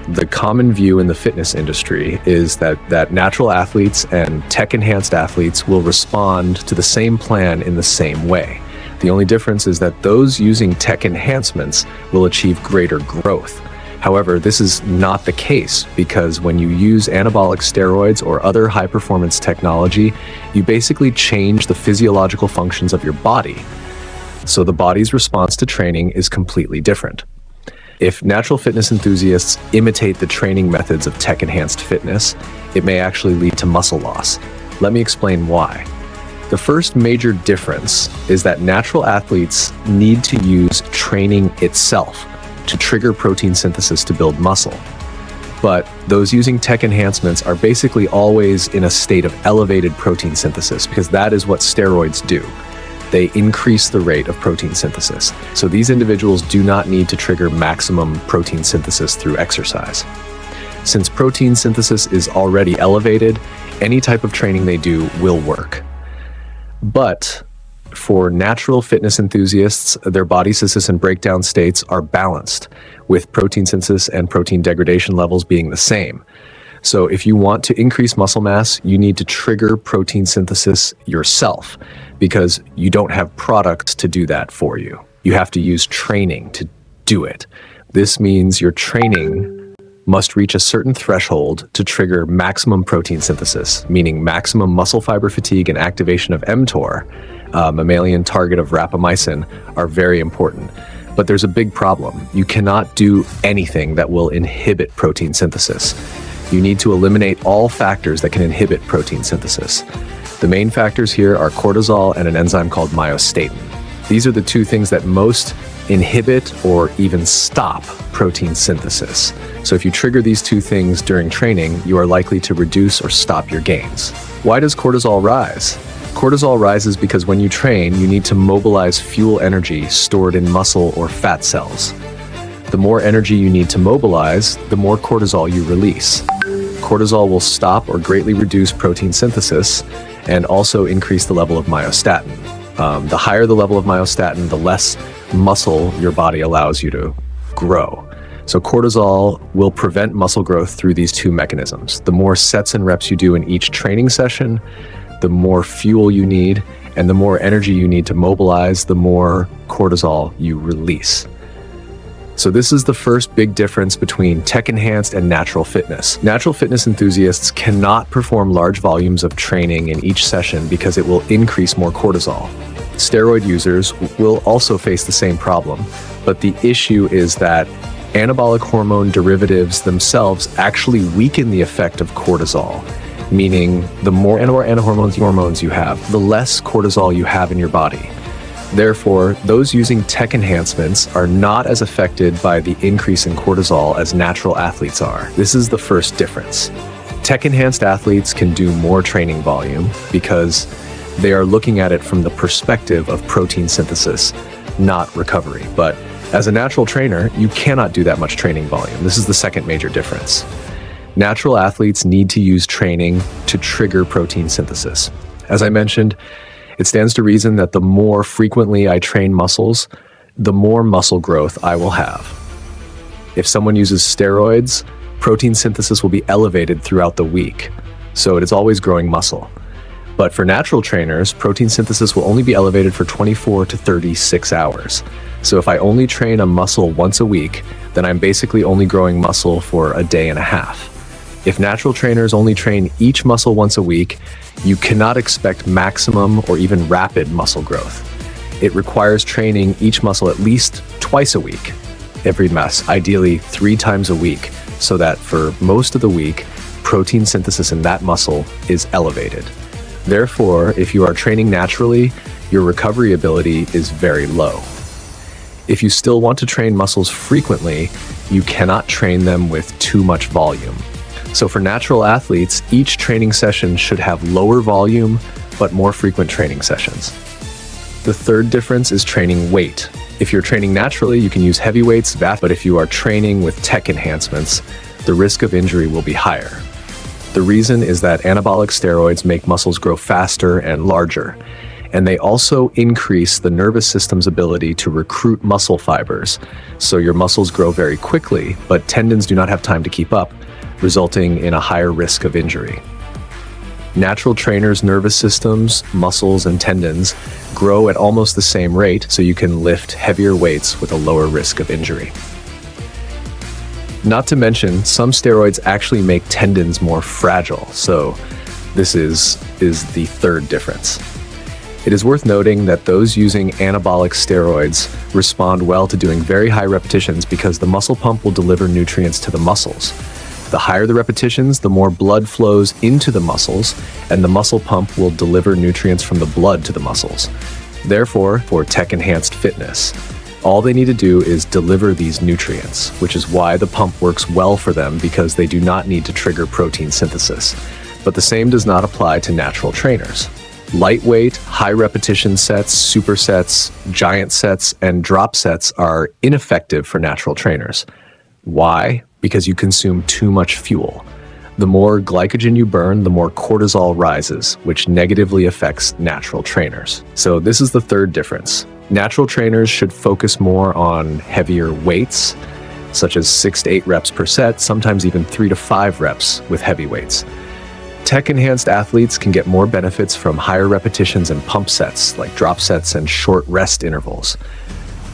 The common view in the fitness industry is that natural athletes and tech-enhanced athletes will respond to the same plan in the same way. The only difference is that those using tech enhancements will achieve greater growth. However, this is not the case, because when you use anabolic steroids or other high-performance technology, you basically change the physiological functions of your body. So the body's response to training is completely different. If natural fitness enthusiasts imitate the training methods of tech-enhanced fitness, it may actually lead to muscle loss. Let me explain why. The first major difference is that natural athletes need to use training itself to trigger protein synthesis to build muscle. But those using tech enhancements are basically always in a state of elevated protein synthesis, because that is what steroids do. They increase the rate of protein synthesis. So these individuals do not need to trigger maximum protein synthesis through exercise. Since protein synthesis is already elevated, any type of training they do will work. But for natural fitness enthusiasts, their body synthesis and breakdown states are balanced, with protein synthesis and protein degradation levels being the same. So if you want to increase muscle mass, you need to trigger protein synthesis yourself, because you don't have products to do that for you. You have to use training to do it. This means your training must reach a certain threshold to trigger maximum protein synthesis, meaning maximum muscle fiber fatigue and activation of mTOR, a mammalian target of rapamycin, are very important. But there's a big problem. You cannot do anything that will inhibit protein synthesis. You need to eliminate all factors that can inhibit protein synthesis. The main factors here are cortisol and an enzyme called myostatin. These are the two things that most inhibit or even stop protein synthesis. So if you trigger these two things during training, you are likely to reduce or stop your gains. Why does cortisol rise? Cortisol rises because when you train, you need to mobilize fuel energy stored in muscle or fat cells. The more energy you need to mobilize, the more cortisol you release. Cortisol will stop or greatly reduce protein synthesis and also increase the level of myostatin. The higher the level of myostatin, the less muscle your body allows you to grow. So cortisol will prevent muscle growth through these two mechanisms. The more sets and reps you do in each training session, the more fuel you need, and the more energy you need to mobilize, the more cortisol you release. So this is the first big difference between tech-enhanced and natural fitness. Natural fitness enthusiasts cannot perform large volumes of training in each session because it will increase more cortisol. Steroid users will also face the same problem, but the issue is that anabolic hormone derivatives themselves actually weaken the effect of cortisol, meaning the more hormones you have, the less cortisol you have in your body. Therefore, those using tech enhancements are not as affected by the increase in cortisol as natural athletes are. This is the first difference. Tech-enhanced athletes can do more training volume because they are looking at it from the perspective of protein synthesis, not recovery. But as a natural trainer, you cannot do that much training volume. This is the second major difference. Natural athletes need to use training to trigger protein synthesis. As I mentioned, it stands to reason that the more frequently I train muscles, the more muscle growth I will have. If someone uses steroids, protein synthesis will be elevated throughout the week, so it is always growing muscle. But for natural trainers, protein synthesis will only be elevated for 24 to 36 hours. So if I only train a muscle once a week, then I'm basically only growing muscle for a day and a half. If natural trainers only train each muscle once a week, you cannot expect maximum or even rapid muscle growth. It requires training each muscle at least twice a week, every mass, ideally 3 times a week, so that for most of the week, protein synthesis in that muscle is elevated. Therefore, if you are training naturally, your recovery ability is very low. If you still want to train muscles frequently, you cannot train them with too much volume. So for natural athletes, each training session should have lower volume, but more frequent training sessions. The third difference is training weight. If you're training naturally, you can use heavy weights, but if you are training with tech enhancements, the risk of injury will be higher. The reason is that anabolic steroids make muscles grow faster and larger, and they also increase the nervous system's ability to recruit muscle fibers. So your muscles grow very quickly, but tendons do not have time to keep up, resulting in a higher risk of injury. Natural trainers' nervous systems, muscles, and tendons grow at almost the same rate, so you can lift heavier weights with a lower risk of injury. Not to mention, some steroids actually make tendons more fragile, so this is the third difference. It is worth noting that those using anabolic steroids respond well to doing very high repetitions because the muscle pump will deliver nutrients to the muscles. The higher the repetitions, the more blood flows into the muscles, and the muscle pump will deliver nutrients from the blood to the muscles. Therefore, for tech-enhanced fitness, all they need to do is deliver these nutrients, which is why the pump works well for them because they do not need to trigger protein synthesis. But the same does not apply to natural trainers. Lightweight, high repetition sets, supersets, giant sets, and drop sets are ineffective for natural trainers. Why? Because you consume too much fuel. The more glycogen you burn, the more cortisol rises, which negatively affects natural trainers. So this is the third difference. Natural trainers should focus more on heavier weights, such as 6 to 8 reps per set, sometimes even 3 to 5 reps with heavy weights. Tech-enhanced athletes can get more benefits from higher repetitions and pump sets, like drop sets and short rest intervals.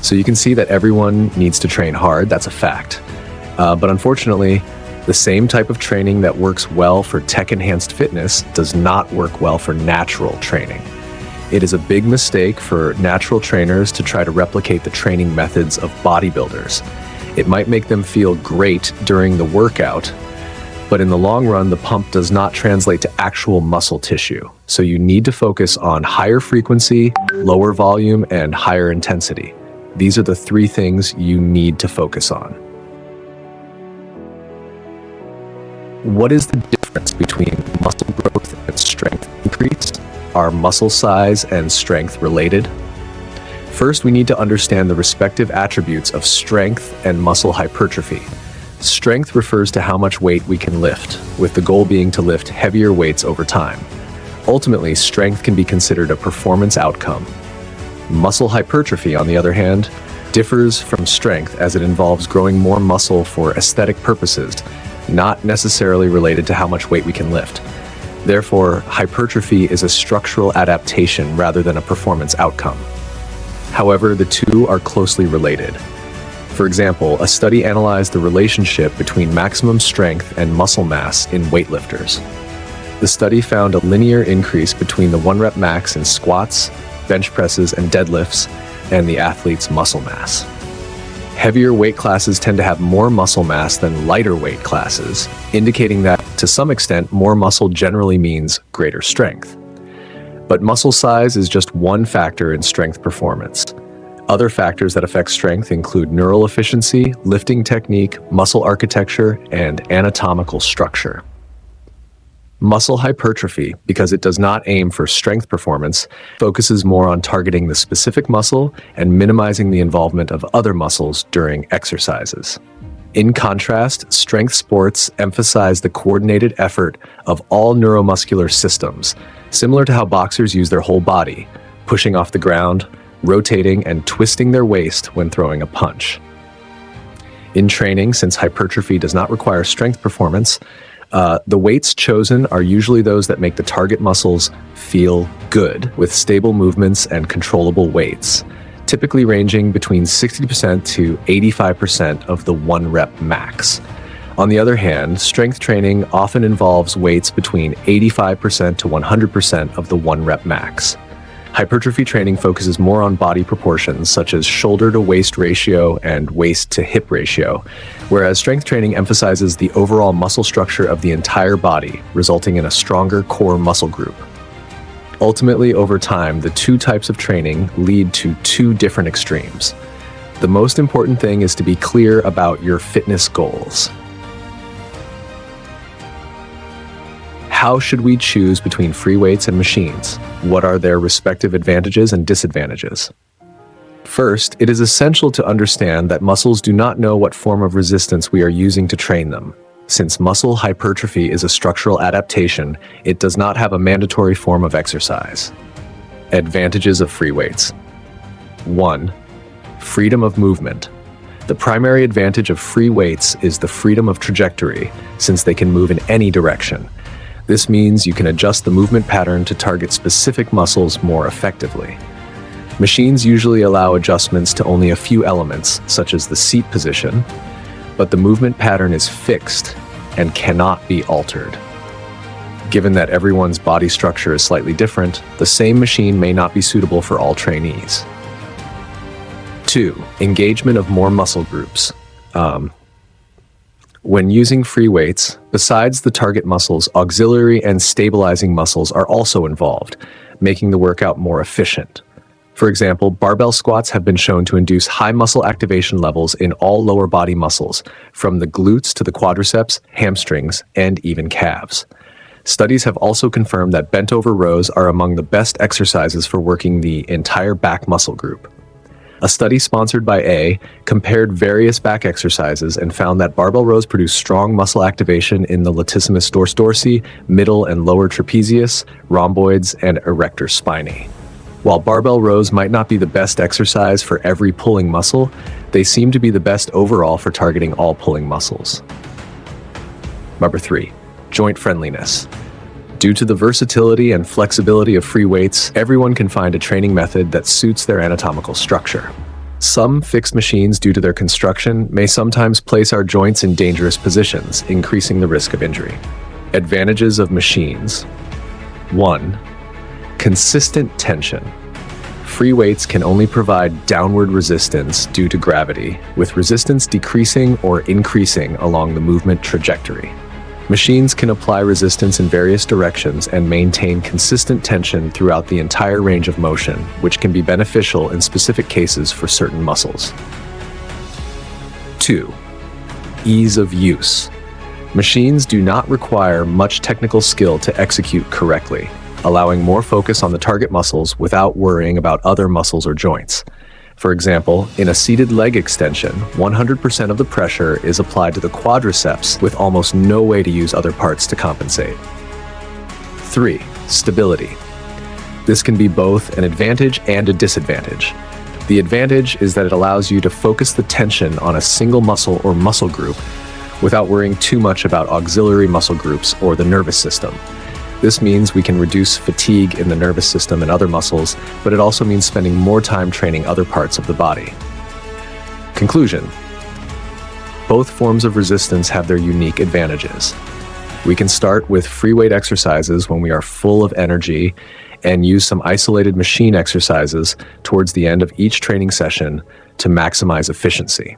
So you can see that everyone needs to train hard, that's a fact. But unfortunately, the same type of training that works well for tech-enhanced fitness does not work well for natural training. It is a big mistake for natural trainers to try to replicate the training methods of bodybuilders. It might make them feel great during the workout, But in the long run, the pump does not translate to actual muscle tissue. So you need to focus on higher frequency, lower volume, and higher intensity. These are the three things you need to focus on. What is the difference between muscle growth and strength increase? Are muscle size and strength related? First, we need to understand the respective attributes of strength and muscle hypertrophy. Strength refers to how much weight we can lift, with the goal being to lift heavier weights over time. Ultimately, strength can be considered a performance outcome. Muscle hypertrophy, on the other hand, differs from strength as it involves growing more muscle for aesthetic purposes, not necessarily related to how much weight we can lift. Therefore, hypertrophy is a structural adaptation rather than a performance outcome. However, the two are closely related. For example, a study analyzed the relationship between maximum strength and muscle mass in weightlifters. The study found a linear increase between the 1-rep max in squats, bench presses, and deadlifts, and the athlete's muscle mass. Heavier weight classes tend to have more muscle mass than lighter weight classes, indicating that, to some extent, more muscle generally means greater strength. But muscle size is just one factor in strength performance. Other factors that affect strength include neural efficiency, lifting technique, muscle architecture, and anatomical structure. Muscle hypertrophy, because it does not aim for strength performance, focuses more on targeting the specific muscle and minimizing the involvement of other muscles during exercises. In contrast, strength sports emphasize the coordinated effort of all neuromuscular systems, similar to how boxers use their whole body, pushing off the ground, rotating, and twisting their waist when throwing a punch. In training, since hypertrophy does not require strength performance, the weights chosen are usually those that make the target muscles feel good, with stable movements and controllable weights, typically ranging between 60% to 85% of the 1-rep max. On the other hand, strength training often involves weights between 85% to 100% of the 1-rep max. Hypertrophy training focuses more on body proportions such as shoulder to waist ratio and waist to hip ratio, whereas strength training emphasizes the overall muscle structure of the entire body, resulting in a stronger core muscle group. Ultimately, over time, the two types of training lead to two different extremes. The most important thing is to be clear about your fitness goals. How should we choose between free weights and machines? What are their respective advantages and disadvantages? First, it is essential to understand that muscles do not know what form of resistance we are using to train them. Since muscle hypertrophy is a structural adaptation, it does not have a mandatory form of exercise. Advantages of free weights. 1. Freedom of movement. The primary advantage of free weights is the freedom of trajectory, since they can move in any direction. This means you can adjust the movement pattern to target specific muscles more effectively. Machines usually allow adjustments to only a few elements, such as the seat position, but the movement pattern is fixed and cannot be altered. Given that everyone's body structure is slightly different, the same machine may not be suitable for all trainees. 2. Engagement of more muscle groups. When using free weights, besides the target muscles, auxiliary and stabilizing muscles are also involved, making the workout more efficient. For example, barbell squats have been shown to induce high muscle activation levels in all lower body muscles, from the glutes to the quadriceps, hamstrings, and even calves. Studies have also confirmed that bent-over rows are among the best exercises for working the entire back muscle group. A study sponsored by A compared various back exercises and found that barbell rows produce strong muscle activation in the latissimus dorsi, middle and lower trapezius, rhomboids, and erector spinae. While barbell rows might not be the best exercise for every pulling muscle, they seem to be the best overall for targeting all pulling muscles. Number 3. Joint friendliness. Due to the versatility and flexibility of free weights, everyone can find a training method that suits their anatomical structure. Some fixed machines, due to their construction, may sometimes place our joints in dangerous positions, increasing the risk of injury. Advantages of machines. 1. Consistent tension. Free weights can only provide downward resistance due to gravity, with resistance decreasing or increasing along the movement trajectory. Machines can apply resistance in various directions and maintain consistent tension throughout the entire range of motion, which can be beneficial in specific cases for certain muscles. 2. Ease of use. Machines do not require much technical skill to execute correctly, allowing more focus on the target muscles without worrying about other muscles or joints. For example, in a seated leg extension, 100% of the pressure is applied to the quadriceps with almost no way to use other parts to compensate. 3. Stability. This can be both an advantage and a disadvantage. The advantage is that it allows you to focus the tension on a single muscle or muscle group without worrying too much about auxiliary muscle groups or the nervous system. This means we can reduce fatigue in the nervous system and other muscles, but it also means spending more time training other parts of the body. Conclusion. Both forms of resistance have their unique advantages. We can start with free weight exercises when we are full of energy and use some isolated machine exercises towards the end of each training session to maximize efficiency.